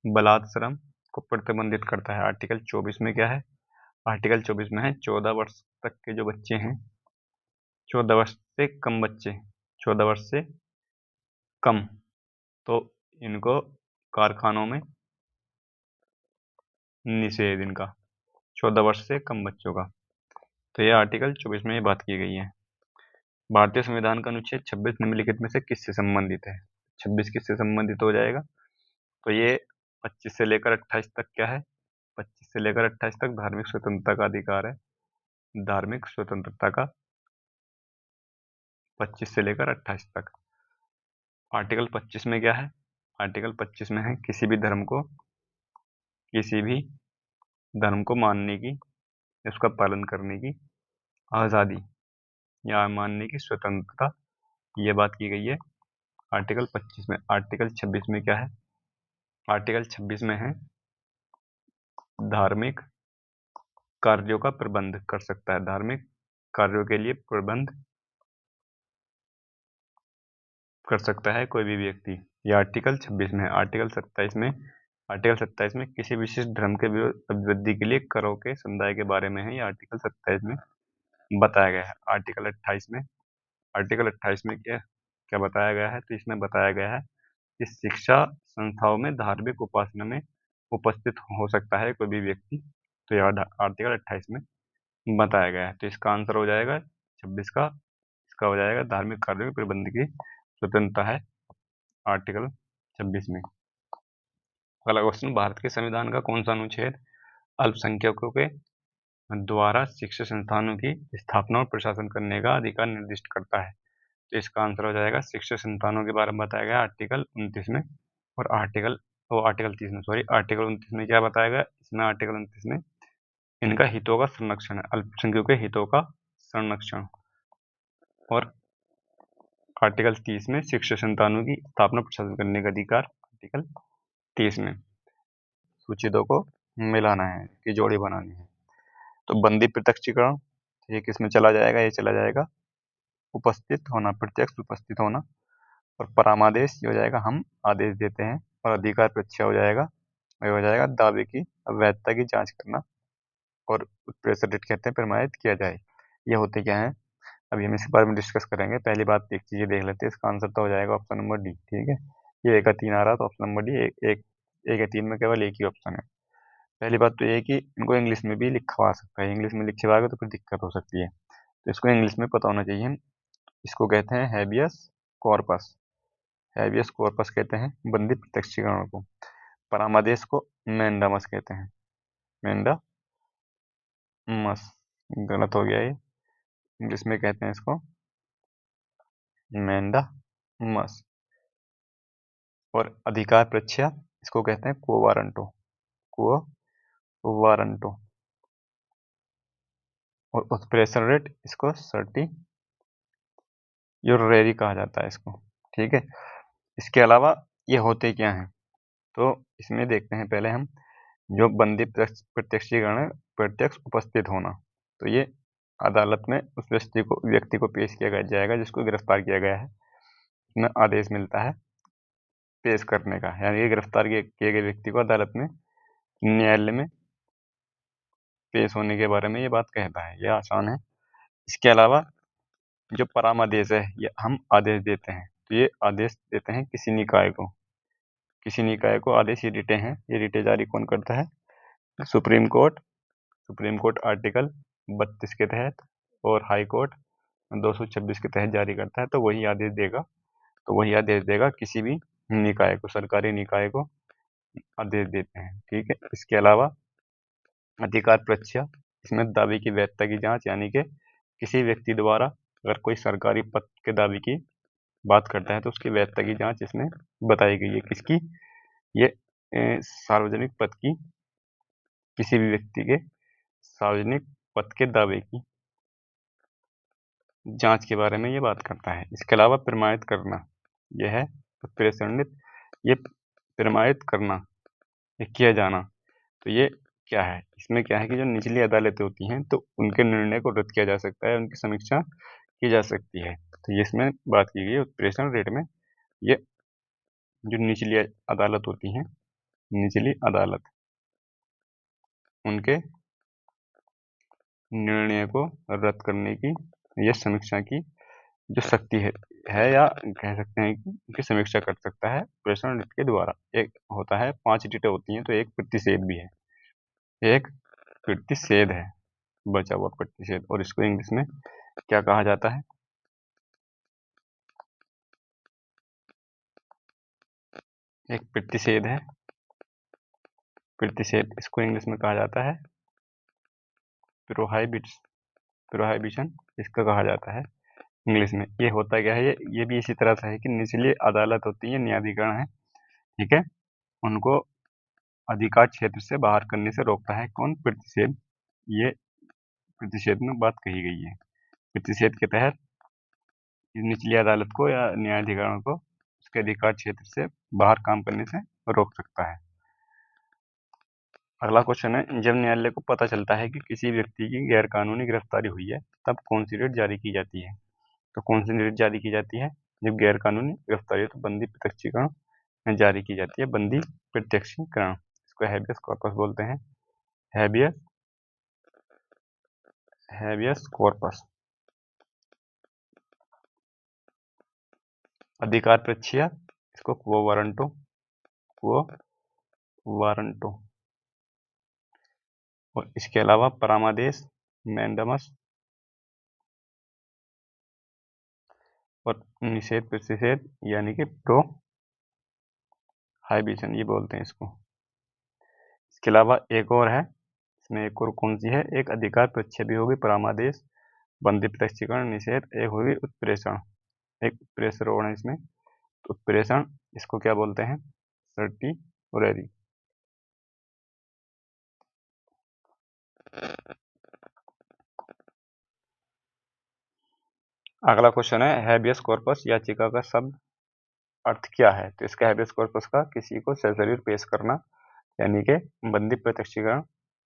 बलात् श्रम को प्रतिबंधित करता है। आर्टिकल 24 में क्या है? आर्टिकल 24 में है 14 वर्ष तक के जो बच्चे हैं, 14 वर्ष से कम बच्चे, 14 वर्ष से कम, तो इनको कारखानों में निषेध इनका, 14 वर्ष से कम बच्चों का। तो ये आर्टिकल 24 में ये बात की गई है। भारतीय संविधान का अनुच्छेद 26 निम्नलिखित में से किससे संबंधित है? 26 किससे संबंधित हो जाएगा? तो ये 25 से लेकर 28 तक क्या है? 25 से लेकर 28 तक धार्मिक स्वतंत्रता का अधिकार है, धार्मिक स्वतंत्रता का, 25 से लेकर 28 तक। आर्टिकल 25 में क्या है? आर्टिकल 25 में है किसी भी धर्म को, किसी भी धर्म को मानने की, उसका पालन करने की आज़ादी या मानने की स्वतंत्रता, ये बात की गई है आर्टिकल 25 में। आर्टिकल 26 में क्या है? आर्टिकल 26 में है धार्मिक कार्यों का प्रबंध कर सकता है, धार्मिक कार्यों के लिए प्रबंध कर सकता है कोई भी व्यक्ति। ये आर्टिकल 26 में है। आर्टिकल 27 में, आर्टिकल 27 में किसी विशिष्ट धर्म के विरुद्ध अभिवृद्धि के लिए करों के समुदाय के बारे में है, ये आर्टिकल 27 में बताया गया है। आर्टिकल 28 में, आर्टिकल 28 में क्या क्या बताया गया है? तो इसमें बताया गया है कि शिक्षा संस्थाओं में धार्मिक उपासना में उपस्थित हो सकता है कोई भी व्यक्ति, तो यह आर्टिकल 28 में बताया गया है। तो इसका आंसर हो जाएगा 26 का, इसका हो जाएगा धार्मिक कार्यों के प्रबंध की स्वतंत्रता है आर्टिकल 26 में। अगला क्वेश्चन, भारत के संविधान का कौन सा अनुच्छेद अल्पसंख्यकों के द्वारा शिक्षण संस्थानों की स्थापना और प्रशासन करने का अधिकार निर्दिष्ट करता है? तो इसका आंसर हो जाएगा, शिक्षण संस्थानों के बारे में बताया गया आर्टिकल 29 में, और आर्टिकल 30 में, सॉरी, आर्टिकल 29 में क्या बताया गया? इसमें आर्टिकल 29 में इनका हितों का संरक्षण है, अल्पसंख्यकों के हितों का संरक्षण। और आर्टिकल 30 में शिक्षण संस्थानों की स्थापना प्रशासन करने का अधिकार, आर्टिकल 30 में। सूची 2 को मिलाना है, कि जोड़ी बनानी है। तो बंदी प्रत्यक्षीकरण, ये किसमें चला जाएगा? ये चला जाएगा उपस्थित होना, प्रत्यक्ष उपस्थित होना। और परामादेश ये हो जाएगा हम आदेश देते हैं। और अधिकार परीक्षा हो जाएगा, ये हो जाएगा दावे की वैधता की जांच करना। और उत्प्रेषण रेट कहते हैं प्रमाणित किया जाए। ये होते क्या है, अभी हम इसके बारे में डिस्कस करेंगे। पहली बात एक चीज़ देख लेते हैं, इसका आंसर तो हो जाएगा ऑप्शन नंबर डी। ठीक है, ये 1 का 3 आ रहा था, ऑप्शन नंबर डी। एक या 3 में केवल एक ही ऑप्शन है। पहली बात तो ये है कि इनको इंग्लिश में भी लिखा हुआ सकता है, इंग्लिश में लिखे हुआ है तो फिर दिक्कत हो सकती है, तो इसको इंग्लिश में पता होना चाहिए। इसको कहते हैं हैबियस कॉर्पस, हैबियस कॉर्पस कहते हैं बंदी प्रत्यक्षीकरण को। परामादेश को मैंडामस कहते हैं, मैंडामस, गलत हो गया ये, इंग्लिश में कहते हैं इसको मैंडामस। और अधिकार परीक्षा इसको कहते हैं क्वो वारंटो, क्वो वारंटो। और उत्प्रेषण रेट इसको सर्टियोरेरी कहा जाता है इसको। ठीक है, इसके अलावा ये होते क्या हैं, तो इसमें देखते हैं पहले हम। जो बंदी प्रत्यक्षीकरण है, प्रत्यक्ष उपस्थित होना, तो ये अदालत में उस व्यक्ति को पेश किया जाएगा जिसको गिरफ्तार किया गया है, उसमें आदेश मिलता है पेश करने का, यानी कि गिरफ्तार किए गए व्यक्ति को अदालत में, न्यायालय में पेश होने के बारे में ये बात कहता है। ये आसान है। इसके अलावा जो परामादेश है, ये हम आदेश देते हैं, तो ये आदेश देते हैं किसी निकाय को, किसी निकाय को आदेश, ये रिटें हैं, ये रिटें जारी कौन करता है? Supreme court, supreme court article 32 के तहत, और हाई कोर्ट 226 के तहत जारी करता है। तो वही आदेश देगा, तो वही आदेश देगा किसी भी निकाय को, सरकारी निकाय को आदेश देते हैं। ठीक है, इसके अलावा अधिकार परीक्षा, इसमें दावे की वैधता की जांच, यानी कि किसी व्यक्ति द्वारा अगर कोई सरकारी पद के दावे की बात करता है तो उसकी वैधता की जांच इसमें बताई गई है। किसकी? ये सार्वजनिक पद की, किसी भी व्यक्ति के सार्वजनिक पद के दावे की जांच के बारे में ये बात करता है। इसके अलावा प्रमाणित करना, यह है उत्प्रेषणित, ये प्रमाणित करना, ये किया जाना, तो ये क्या है? इसमें क्या है कि जो निचली अदालतें होती हैं तो उनके निर्णय को रद्द किया जा सकता है, उनकी समीक्षा की जा सकती है। तो ये इसमें बात की गई है उत्प्रेषण रेट में। ये जो निचली अदालत होती हैं, निचली अदालत, उनके निर्णय को रद्द करने की या समीक्षा की जो शक्ति है या कह सकते हैं कि उनकी समीक्षा कर सकता है प्रेषण रिट के द्वारा। एक होता है, 5 रिटें होती हैं तो एक प्रतिषेध भी है, एक प्रतिषेध है, बचा हुआ प्रतिषेध, और इसको इंग्लिश में क्या कहा जाता है? एक प्रतिषेध है, प्रतिषेध, इसको इंग्लिश में कहा जाता है प्रोहाइबिशन, इसका कहा जाता है इंग्लिश में। ये होता क्या है? ये भी इसी तरह से है कि निचली अदालत होती है, न्यायाधिकरण है, ठीक है, उनको अधिकार क्षेत्र से बाहर करने से रोकता है कौन? प्रतिषेध। ये प्रतिषेध में बात कही गई है। प्रतिषेध के तहत निचली अदालत को या न्यायाधिकरण को उसके अधिकार क्षेत्र से बाहर काम करने से रोक सकता है। अगला क्वेश्चन है, जब न्यायालय को पता चलता है कि किसी व्यक्ति की गैरकानूनी गिरफ्तारी हुई है तब कौन सी रिट जारी की जाती है? तो कौन सी रिट जारी की जाती है जब गैरकानूनी गिरफ्तारी हो? तो बंदी प्रत्यक्षीकरण में जारी की जाती है, बंदी प्रत्यक्षीकरण, इसको हैबियस कॉर्पस बोलते हैं, हैबियस हैबियस कॉर्पस। अधिकार परीक्षा, इसको क्वो वारंटो, और इसके अलावा परामादेश, मैंडमस, और निषेध प्रतिषेध यानी कि प्रोहाइबिशन, ये बोलते हैं इसको। इसके अलावा एक और है, इसमें एक और कौन सी है? एक अधिकार परीक्षा भी होगी, परामादेश, बंदी प्रत्यक्षीकरण, निषेध, एक होगी उत्प्रेषण, एक उत्प्रेषण और है इसमें। तो उत्प्रेषण, इसको क्या बोलते हैं? सर्टिओरेरी। अगला क्वेश्चन है, हैबियस कॉर्पस याचिका का शब्द अर्थ क्या है? तो इसका हैबियस कॉर्पस का किसी को सशरीर पेश करना, यानी कि बंदी प्रत्यक्षीकरण,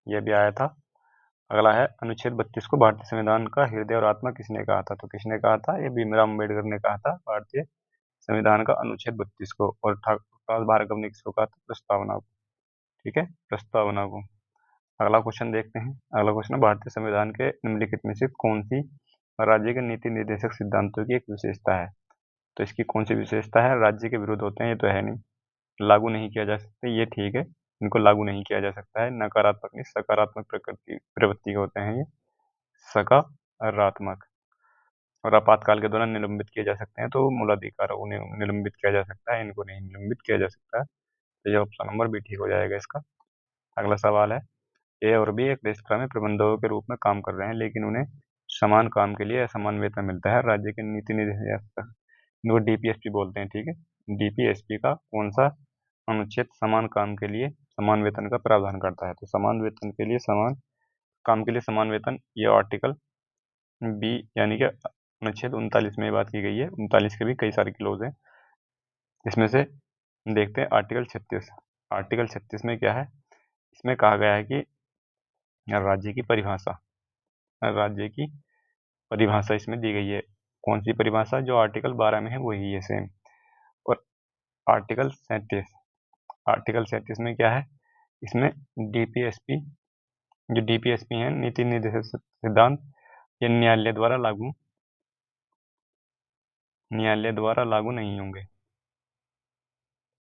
यह भी आया था। अगला है, अनुच्छेद 32 को भारतीय संविधान का हृदय और आत्मा किसने कहा था? तो किसने कहा था? ये भीमराव अम्बेडकर ने कहा था भारतीय संविधान का अनुच्छेद 32 को। और ठाकुर भारत ने किसको कहा था? प्रस्तावना को। ठीक है, प्रस्तावना को। अगला क्वेश्चन देखते हैं। अगला क्वेश्चन है, भारतीय संविधान के निम्नलिखित में से कौन सी राज्य के नीति निर्देशक सिद्धांतों की एक विशेषता है? तो इसकी कौन सी विशेषता है? राज्य के विरुद्ध होते हैं, ये तो है नहीं, लागू नहीं किया जा सकता, ये ठीक है, इनको लागू नहीं किया जा सकता है। नकारात्मक नहीं, सकारात्मक प्रवृत्ति के होते हैं ये, सकारात्मक। और आपातकाल के दौरान निलंबित किए जा सकते हैं, तो मूलाधिकार, उन्हें निलंबित किया जा सकता है, इनको नहीं निलंबित किया जा सकता है। तो ये ऑप्शन नंबर बी ठीक हो जाएगा इसका। अगला सवाल है, ए और बी एक रेस्तरां में प्रबंधकों के रूप में काम कर रहे हैं, लेकिन उन्हें समान काम के लिए असमान वेतन मिलता है। राज्य के नीति निर्देशक, इनको डीपीएसपी बोलते हैं, ठीक है। डीपीएसपी का कौन सा अनुच्छेद समान काम के लिए समान वेतन का प्रावधान करता है? तो समान वेतन के लिए समान काम के लिए समान वेतन, ये आर्टिकल बी यानी कि अनुच्छेद 39 में बात की गई है। 39 के भी कई सारे क्लोज हैं, इसमें से देखते हैं आर्टिकल 36। आर्टिकल 36 में क्या है? इसमें कहा गया है कि राज्य की परिभाषा, राज्य की परिभाषा इसमें दी गई है। कौन सी परिभाषा? जो आर्टिकल 12 में है वही है सेम। और आर्टिकल 37, आर्टिकल 37 में क्या है? इसमें डीपीएसपी, जो डीपीएसपी है, नीति निर्देशक सिद्धांत, ये न्यायालय द्वारा लागू नहीं होंगे,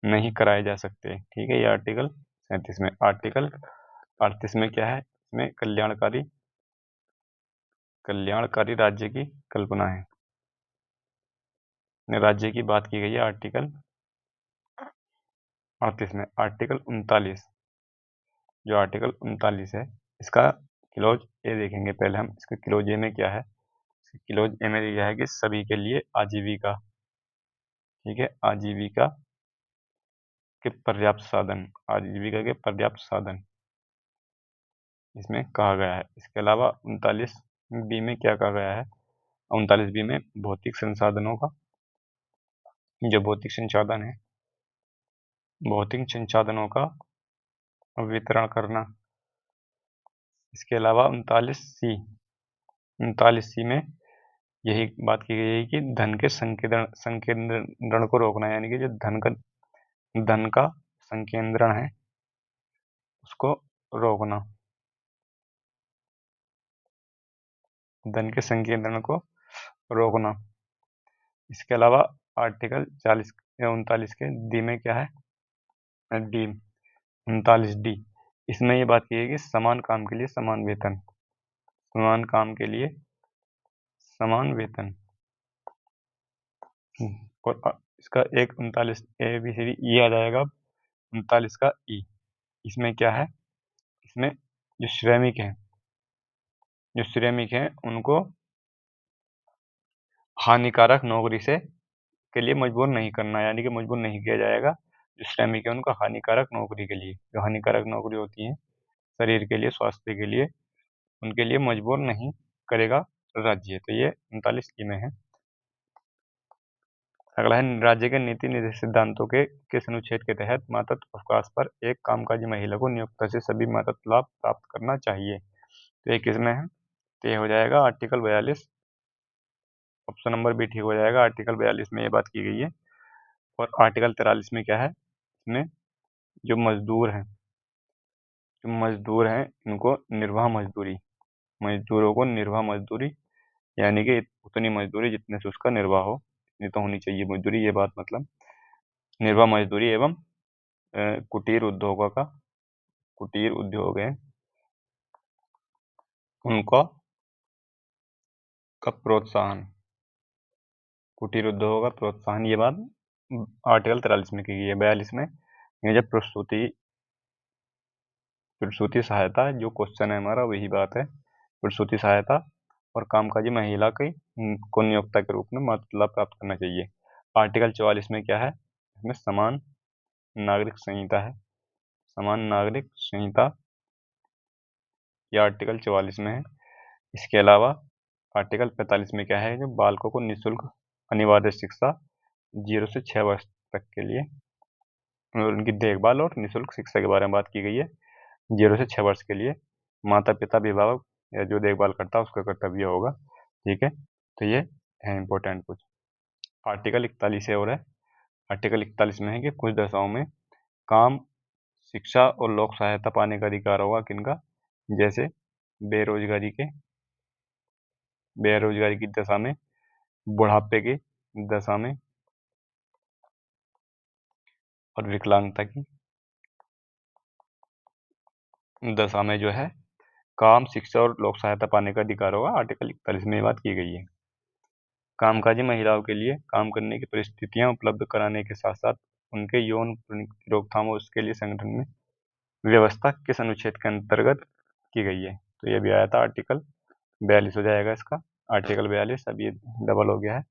नहीं कराए जा सकते, ठीक है। ये आर्टिकल 37 में। आर्टिकल 38 में क्या है? इसमें कल्याणकारी राज्य की कल्पना है, राज्य की बात की गई है। आर्टिकल 38 में आर्टिकल 39, जो आर्टिकल 39 है इसका क्लोज ए देखेंगे। पहले हम इसके क्लोज ए में क्या है। क्लोज ए में यह है कि सभी के लिए आजीविका, ठीक है, आजीविका के पर्याप्त साधन, आजीविका के पर्याप्त साधन इसमें कहा गया है। इसके अलावा 39 बी में क्या कहा गया है। 39 बी में भौतिक संसाधनों का, जो भौतिक संसाधन है, भौतिक संसाधनों का वितरण करना। इसके अलावा 39 सी में यही बात की गई है कि धन के संकेंद्रण को रोकना, यानी कि जो धन का संकेंद्रण है उसको रोकना, धन के संकेंद्रण को रोकना। इसके अलावा आर्टिकल 40 या 39 के डी में क्या है, डी 39 डी, इसमें ये बात की है कि समान काम के लिए समान वेतन, समान काम के लिए समान वेतन। और इसका एक 39 A B C D E आ जाएगा। 39 का ई, इसमें क्या है, इसमें जो श्रमिक हैं उनको हानिकारक नौकरी से के लिए मजबूर नहीं करना, यानी कि मजबूर नहीं किया जाएगा। जो श्रमिक है उनको हानिकारक नौकरी के लिए, जो हानिकारक नौकरी होती है शरीर के लिए, स्वास्थ्य के लिए, उनके लिए मजबूर नहीं करेगा राज्य। तो ये 39 में है। अगला है, राज्य के नीति निर्देश सिद्धांतों के किस अनुच्छेद के तहत मातृत्व अवकाश पर एक कामकाजी महिला को नियोक्ता से सभी मातृत्व लाभ प्राप्त करना चाहिए। तो ये किसमें है, तो ये हो जाएगा आर्टिकल 42, ऑप्शन नंबर बी ठीक हो जाएगा। आर्टिकल 42 में ये बात की गई है। और आर्टिकल 43 में क्या है, इसमें जो मजदूर हैं इनको निर्वाह मजदूरी, मजदूरों को निर्वाह मजदूरी, यानी कि उतनी मजदूरी जितने से उसका निर्वाह हो, इतनी तो होनी चाहिए मजदूरी। ये बात मतलब निर्वाह मजदूरी एवं कुटीर उद्योग है उनका का प्रोत्साहन, कुटीर उद्योगों का प्रोत्साहन। ये बात आर्टिकल 43 में की गई है। 42 में ये जब प्रसूति सहायता, जो क्वेश्चन है हमारा वही बात है, प्रसूति सहायता और कामकाजी महिला को नियोक्ता के रूप में मातृत्व लाभ प्राप्त करना चाहिए। आर्टिकल 44 में क्या है, इसमें समान नागरिक संहिता है, समान नागरिक संहिता, यह आर्टिकल 44 में है। इसके अलावा आर्टिकल 45 में क्या है, जो बालकों को निःशुल्क अनिवार्य शिक्षा 0 से 6 वर्ष तक के लिए और उनकी देखभाल और निःशुल्क शिक्षा के बारे में बात की गई है। 0 से 6 वर्ष के लिए माता पिता, अभिभावक या जो देखभाल करता है उसका कर्तव्य होगा, ठीक है। तो ये है इम्पोर्टेंट कुछ। आर्टिकल 41 है और है, आर्टिकल 41 में है कि कुछ दशाओं में काम, शिक्षा और लोक सहायता पाने का अधिकार होगा किनका, जैसे बेरोजगारी की दशा में, बुढ़ापे की दशा में और विकलांगता की दशा में जो है काम, शिक्षा और लोक सहायता पाने का अधिकार होगा। आर्टिकल 41 में ये बात की गई है। कामकाजी महिलाओं के लिए काम करने की परिस्थितियां उपलब्ध कराने के साथ साथ उनके यौन की रोकथाम और उसके लिए संगठन में व्यवस्था किस अनुच्छेद के अंतर्गत की गई है। तो ये भी आया था, आर्टिकल 42 हो जाएगा इसका। आर्टिकल 42, अब ये डबल हो गया है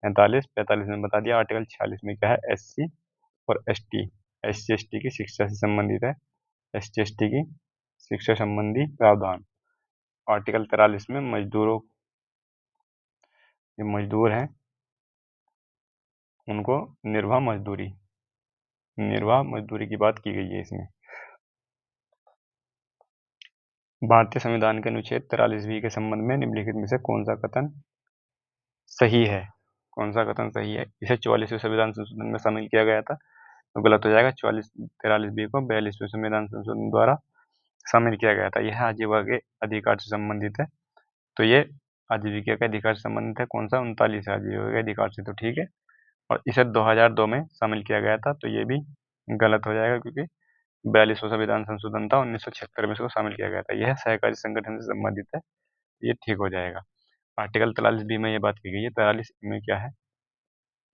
45 में बता दिया। आर्टिकल 46 में क्या है, SC और ST, SC/ST की शिक्षा से संबंधित है, SC/ST की शिक्षा संबंधी प्रावधान। आर्टिकल 43 में जो मजदूर हैं उनको निर्वाह मजदूरी की बात की गई है इसमें। भारतीय संविधान के अनुच्छेद 43 के संबंध में निम्नलिखित में से कौन सा कथन सही है, कौन सा कथन सही है। इसे 44वें संविधान संशोधन में शामिल किया गया था, तो गलत हो जाएगा। 43 को 42वें संविधान संशोधन द्वारा शामिल किया गया था। यह आजीविका के अधिकार से संबंधित है, तो ये आजीविका के अधिकार से संबंधित है। कौन सा, 39 आजीविका के अधिकार से, तो ठीक है। और इसे 2002 में शामिल किया गया था, तो ये भी गलत हो जाएगा क्योंकि 42वां संविधान संशोधन था, 1976 में इसको शामिल किया गया था। यह सहकारी संगठन से संबंधित है, ये ठीक हो जाएगा। आर्टिकल 43 में ये बात की गई है। 43 में क्या है,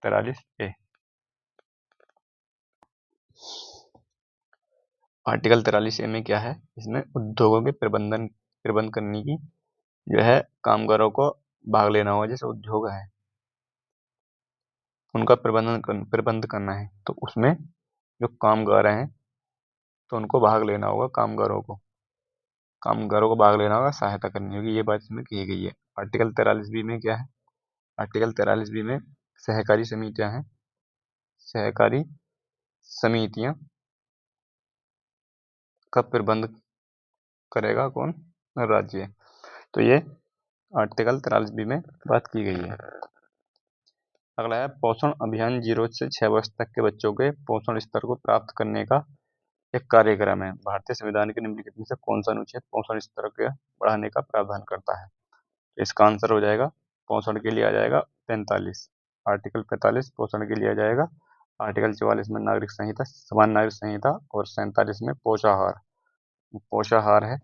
43 ए, आर्टिकल 43A में क्या है, इसमें उद्योगों के प्रबंध करने की जो है कामगारों को भाग लेना होगा। जैसे उद्योग है उनका प्रबंध करना है, तो उसमें जो कामगार हैं तो उनको भाग लेना होगा, कामगारों को भाग लेना होगा, सहायता करनी होगी, ये बात इसमें कही गई है। आर्टिकल 43B में क्या है, आर्टिकल 43B में सहकारी समितियां हैं, सहकारी समितियां का प्रबंध करेगा कौन, राज्य। तो ये आर्टिकल 43B में बात की गई है। अगला है पोषण अभियान 0 से 6 वर्ष तक के बच्चों के पोषण स्तर को प्राप्त करने का एक कार्यक्रम है। भारतीय संविधान के निम्नलिखित में से कौन सा अनुच्छेद पोषण स्तर के बढ़ाने का प्रावधान करता है। इसका आंसर हो जाएगा, पोषण के लिए आ जाएगा 45, आर्टिकल 45 पोषण के लिए आ जाएगा। आर्टिकल 44 में नागरिक संहिता, समान नागरिक संहिता, और 47 में पोषाहार, पोषाहार है,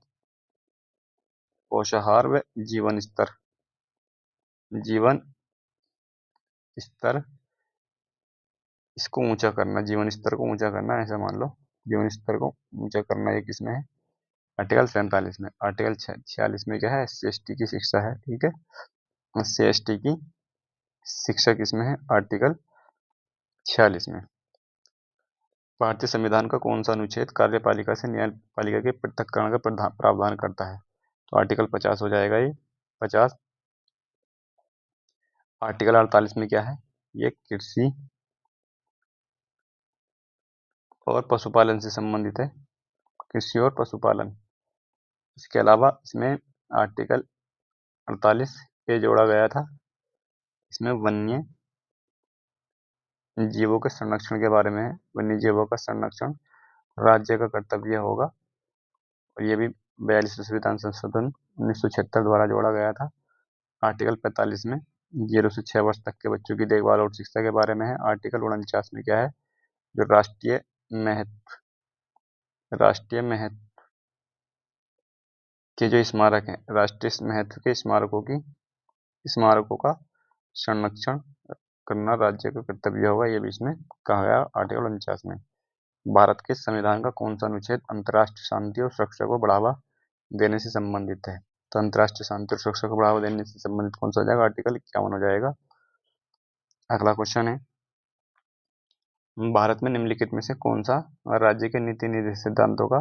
पोषाहार व जीवन स्तर, जीवन स्तर इसको ऊंचा करना, जीवन स्तर को ऊंचा करना, ऐसा मान लो, जीवन स्तर को ऊंचा करना ये किसमें है, आर्टिकल 47 में। आर्टिकल 46 में क्या है, SC/ST की शिक्षा है, ठीक है, SC/ST की शिक्षा किसमें है, आर्टिकल 46 में। भारतीय संविधान का कौन सा अनुच्छेद कार्यपालिका से न्यायपालिका के पृथक्करण का प्रावधान करता है। तो आर्टिकल 50 हो जाएगा ये, 50। आर्टिकल 48 में क्या है, ये कृषि और पशुपालन से संबंधित है, कृषि और पशुपालन। इसके अलावा इसमें आर्टिकल 48 ये जोड़ा गया था, इसमें वन्य जीवों के संरक्षण के बारे में है। वन्य जीवों का संरक्षण राज्य का कर्तव्य होगा, और ये भी 42वें संविधान संशोधन 1976 द्वारा जोड़ा गया था। आर्टिकल 45 में 0 से 6 वर्ष तक के बच्चों की देखभाल और शिक्षा के बारे में है। आर्टिकल 49 में क्या है, जो राष्ट्रीय महत्व के जो स्मारक हैं, राष्ट्रीय महत्व के स्मारकों का संरक्षण करना राज्य का कर्तव्य होगा, ये भी इसमें कहा गया आर्टिकल 49 में। भारत के संविधान का कौन सा अनुच्छेद अंतर्राष्ट्रीय शांति और सुरक्षा को बढ़ावा देने से संबंधित है। तो अंतर्राष्ट्रीय शांति और सुरक्षा को बढ़ावा देने से संबंधित कौन सा हो जाएगा, आर्टिकल 51 हो जाएगा। अगला क्वेश्चन है, भारत में निम्नलिखित में से कौन सा राज्य के नीति निर्देश सिद्धांतों का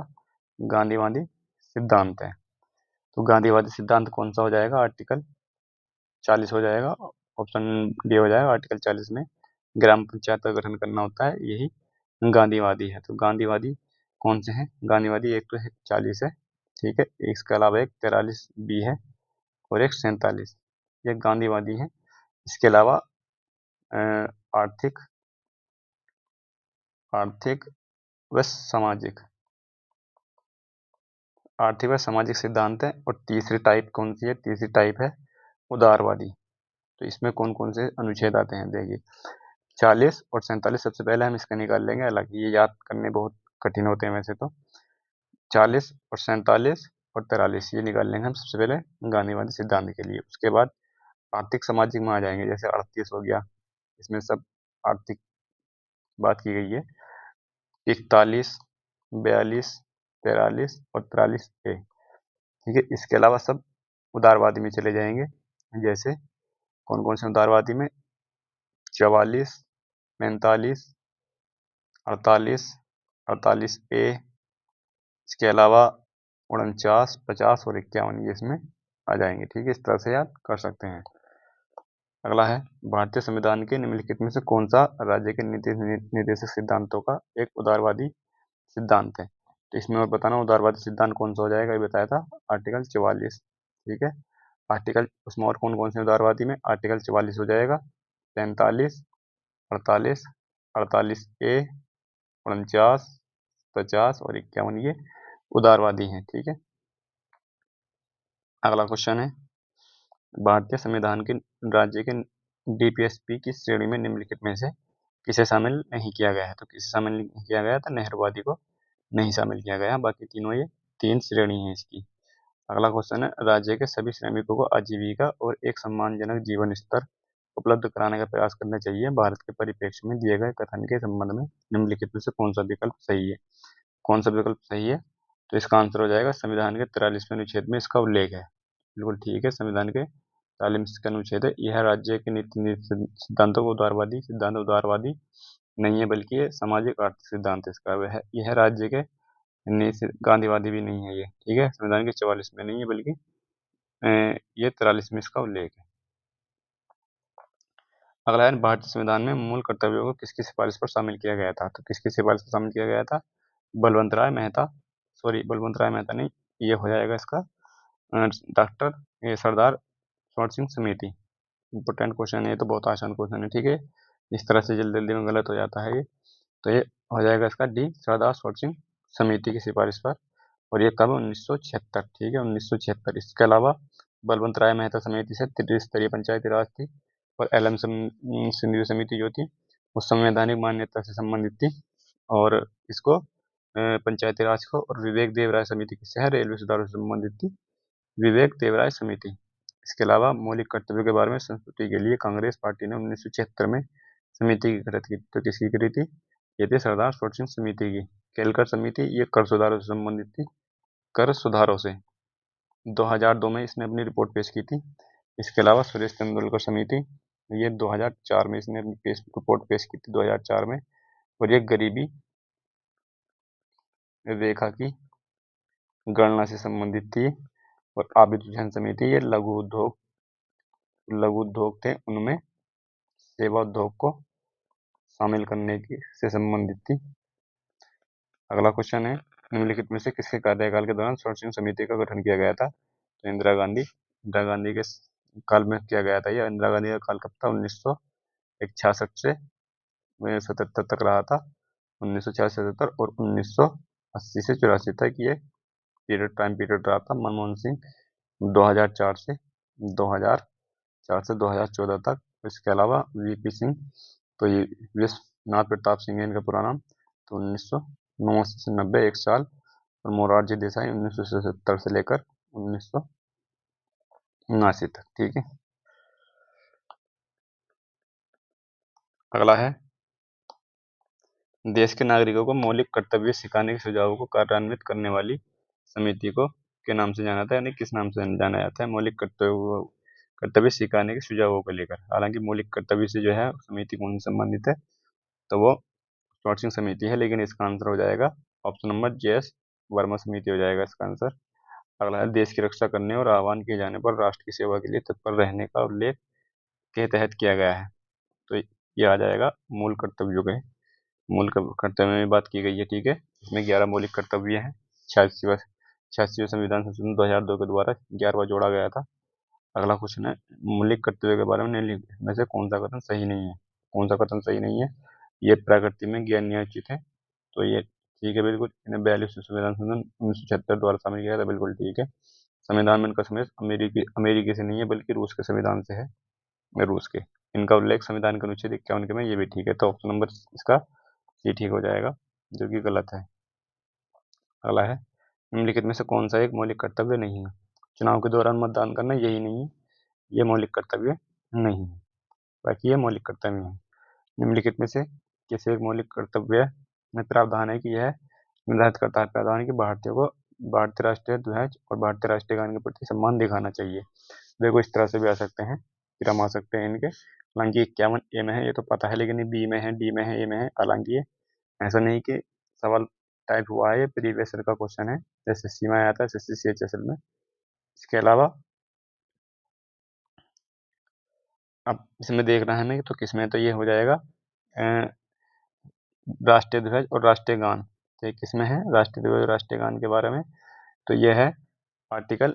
गांधीवादी सिद्धांत है। तो गांधीवादी सिद्धांत कौन सा हो जाएगा, आर्टिकल 40 हो जाएगा, ऑप्शन डी हो जाएगा। आर्टिकल 40 में ग्राम पंचायत का गठन करना होता है, यही गांधीवादी है। तो गांधीवादी कौन से हैं, गांधीवादी एक तो 40 है, ठीक है, इसके अलावा एक 43B है और एक 47, ये गांधीवादी है। इसके अलावा आर्थिक व सामाजिक सिद्धांत है। और तीसरी टाइप कौन सी है, तीसरी टाइप है उदारवादी। तो इसमें कौन कौन से अनुच्छेद आते हैं, देखिए 40 और 47 सबसे पहले हम इसका निकाल लेंगे, हालांकि ये याद करने बहुत कठिन होते हैं वैसे तो। 40 और 47 और 43 ये निकाल लेंगे हम सबसे पहले गांधीवादी सिद्धांत के लिए। उसके बाद आर्थिक सामाजिक में आ जाएंगे, जैसे 38 हो गया, इसमें सब आर्थिक बात की गई है। 41, 42, 43 और 43A, ठीक है। इसके अलावा सब उदारवादी में चले जाएंगे, जैसे कौन कौन से उदारवादी में, 44, 45, 48, 48A, इसके अलावा 49, 50 और 51 ये इसमें आ जाएंगे, ठीक है, इस तरह से याद कर सकते हैं। अगला है, भारतीय संविधान के निम्नलिखित में से कौन सा राज्य के नीति निर्देशक सिद्धांतों का एक उदारवादी सिद्धांत है। तो इसमें और बताना उदारवादी सिद्धांत कौन सा हो जाएगा, ये बताया था आर्टिकल 44, ठीक है। आर्टिकल उसमें और कौन कौन से उदारवादी में, आर्टिकल 44 हो जाएगा, 45, 48, 48A, 49, 50 और 51 ये उदारवादी हैं, ठीक है। अगला क्वेश्चन है, भारतीय संविधान के राज्य के DPSP की श्रेणी में निम्नलिखित में से किसे शामिल नहीं किया गया है। तो किसे शामिल नहीं किया गया था, नेहरूवादी को नहीं शामिल किया गया, बाकी तीनों ये 3 श्रेणी है इसकी। अगला क्वेश्चन है, राज्य के सभी श्रमिकों को आजीविका और एक सम्मानजनक जीवन स्तर उपलब्ध कराने का प्रयास करना चाहिए। भारत के परिप्रेक्ष्य में दिए गए कथन के संबंध में निम्नलिखित में से कौन सा विकल्प सही है। कौन सा विकल्प सही है? तो इसका आंसर हो जाएगा संविधान के 43वें अनुच्छेद में इसका उल्लेख है। बिल्कुल ठीक है, संविधान के 43वें अनुच्छेद है। यह राज्य के नीति सिद्धांतों को उदारवादी नहीं है, बल्कि ये सामाजिक आर्थिक सिद्धांत इसका वह है। यह राज्य के गांधीवादी भी नहीं है ये, ठीक है। संविधान के 44 में नहीं है, बल्कि ये 43 में इसका उल्लेख है। अगला है, भारतीय संविधान में मूल कर्तव्यों को किसकी सिफारिश पर शामिल किया गया था? तो किसकी सिफारिश पर शामिल किया गया था? बलवंत राय मेहता, सॉरी बलवंत राय मेहता नहीं, ये हो जाएगा इसका डॉक्टर सरदार शॉर्ट सिंह समिति। इंपॉर्टेंट क्वेश्चन है ये, तो बहुत आसान क्वेश्चन है, ठीक है। इस तरह से जल्दी जल्दी में गलत हो जाता है ये। तो ये हो जाएगा इसका डी, सरदार शॉर्ट सिंह समिति की सिफारिश पर। और ये कब? 1976, ठीक है, 1976। इसके अलावा बलवंत राय मेहता समिति से त्रिस्तरीय पंचायती राज थी, और एल.एम. सिंधिया समिति जो थी वो संवैधानिक मान्यता से संबंधित थी, और इसको पंचायती राज को। और विवेक देव राय समिति किससे है? रेलवे सुधारों से संबंधित थी, विवेक देव राय समिति। इसके अलावा मौलिक कर्तव्यों के बारे में संस्तुति के लिए कांग्रेस पार्टी ने 1976 में समिति की गठन की। तो किसकी करी थी? ये थी सरदार शॉर्ट सिंह समिति की। केलकर समिति ये कर सुधारों से संबंधित थी, कर सुधारों से। 2002 में इसने अपनी रिपोर्ट पेश की थी। इसके अलावा सुरेश तेंदुलकर समिति, ये 2004 में इसने अपनी रिपोर्ट पेश की थी, 2004 में। और ये गरीबी रेखा की गणना से संबंधित थी। और आबिद हुसैन समिति ये लघु उद्योग थे, उनमें सेवा उद्योग को शामिल करने की से संबंधित थी। अगला क्वेश्चन है, निम्नलिखित में से किसके कार्यकाल के दौरान शॉर्ट सिंह समिति का गठन किया गया था? तो इंदिरा गांधी के काल में किया गया था। यह इंदिरा गांधी का काल कब था? 1966 से 77 तक रहा था। 1966 और 1980 से 84 तक ये टाइम पीरियड रहा था। मनमोहन सिंह 2004 से 2014 तक। इसके अलावा वीपी सिंह, तो ये विश्वनाथ प्रताप सिंह है इनका पूरा नाम, तो 1989 से 90, 1 साल। और मोरारजी देसाई 1977 से लेकर 1979 तक, ठीक है। अगला है, देश के नागरिकों को मौलिक कर्तव्य सिखाने के सुझावों को कार्यान्वित करने वाली समिति को के नाम से जाना था, यानी किस नाम से जाना जाता है? मौलिक कर्तव्य सिखाने के सुझावों को लेकर। हालांकि मौलिक कर्तव्य से जो है समिति कौन से संबंधित है? तो वो शॉर्ट सिंह समिति है, लेकिन इसका आंसर हो जाएगा ऑप्शन नंबर जे.एस. वर्मा समिति हो जाएगा इसका आंसर। अगला है, देश की रक्षा करने और आह्वान किए जाने पर राष्ट्र की सेवा के लिए तत्पर रहने का उल्लेख के तहत किया गया है। तो ये आ जाएगा मूल कर्तव्यों के। मूल कर्तव्य में बात की गई है, ठीक है। इसमें 11 मौलिक कर्तव्य हैं। 86वें संविधान संशोधन 2002 के द्वारा 11वां जोड़ा गया था। अगला क्वेश्चन है, मौलिक कर्तव्य के बारे में निम्नलिखित में से कौन सा कथन सही नहीं है? कौन सा कथन सही नहीं है? ये प्रकृति में ज्ञान नियोजित है, तो ये ठीक है बिल्कुल। इन्हें 42वें संविधान संशोधन 1976 द्वारा शामिल किया था, बिल्कुल ठीक है। संविधान में इनका समावेश अमेरिकी से नहीं है, बल्कि रूस के संविधान से है, रूस के। इनका उल्लेख संविधान के अनुच्छेद 51 के में, ये भी ठीक है। तो ऑप्शन नंबर इसका ये ठीक हो जाएगा, जो कि गलत है। अगला है, निम्नलिखित में से कौन सा एक मौलिक कर्तव्य नहीं है? चुनाव के दौरान मतदान करना, यही नहीं है, ये मौलिक कर्तव्य नहीं है। बाकी ये मौलिक कर्तव्य है। निम्नलिखित में से किसी एक मौलिक कर्तव्य में प्रावधान है कि यह निर्धारित करता है प्रावधान कि भारतीयों को भारतीय राष्ट्रीय ध्वज और भारतीय राष्ट्रीय गान के प्रति सम्मान दिखाना चाहिए। देखो इस तरह से भी आ सकते हैं, फिर हम आ सकते हैं इनके। हालांकि 51 ए में है, ये तो पता है, लेकिन ये बी में है, डी में है, ए में है। हालांकि ये ऐसा नहीं कि सवाल टाइप हुआ है, ये प्रीवियस ईयर का क्वेश्चन है, जैसे सी में आया था, SSC में। इसके अलावा अब इसमें देख रहे हैं हमें, तो किसमें? तो ये हो जाएगा राष्ट्रीय ध्वज और राष्ट्रीय गान। तो ये किसमें है? राष्ट्रीय ध्वज और राष्ट्रीय गान के बारे में। तो ये है आर्टिकल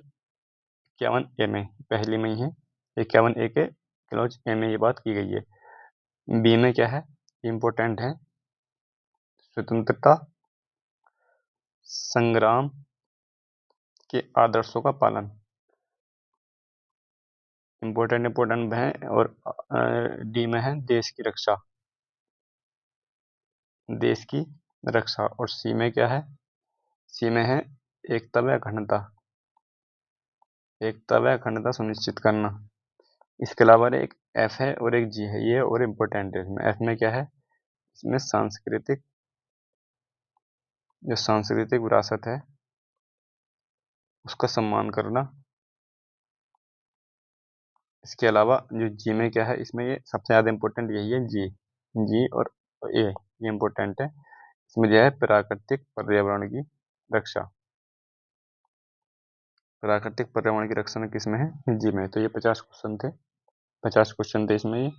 51 ए में, पहली में ही है। 51 ए के क्लॉज ए में ये बात की गई है। बी में क्या है? इम्पोर्टेंट है, स्वतंत्रता संग्राम के आदर्शों का पालन। इम्पोर्टेंट है। और डी में है देश की रक्षा, देश की रक्षा। और सी में क्या है? सी में है एकता व अखंडता, एकता व अखंडता सुनिश्चित करना। इसके अलावा एक एफ है और एक जी है, ये और इम्पोर्टेंट है। इसमें एफ में क्या है? इसमें सांस्कृतिक जो सांस्कृतिक विरासत है उसका सम्मान करना। इसके अलावा जो जी में क्या है, इसमें ये सबसे ज़्यादा इम्पोर्टेंट यही है, जी। जी और ए ये इम्पोर्टेंट है। इसमें जो है प्राकृतिक पर्यावरण की रक्षा। प्राकृतिक पर्यावरण की रक्षा में किसमें है, जी में। तो ये 50 क्वेश्चन थे, 50 क्वेश्चन थे इसमें ये।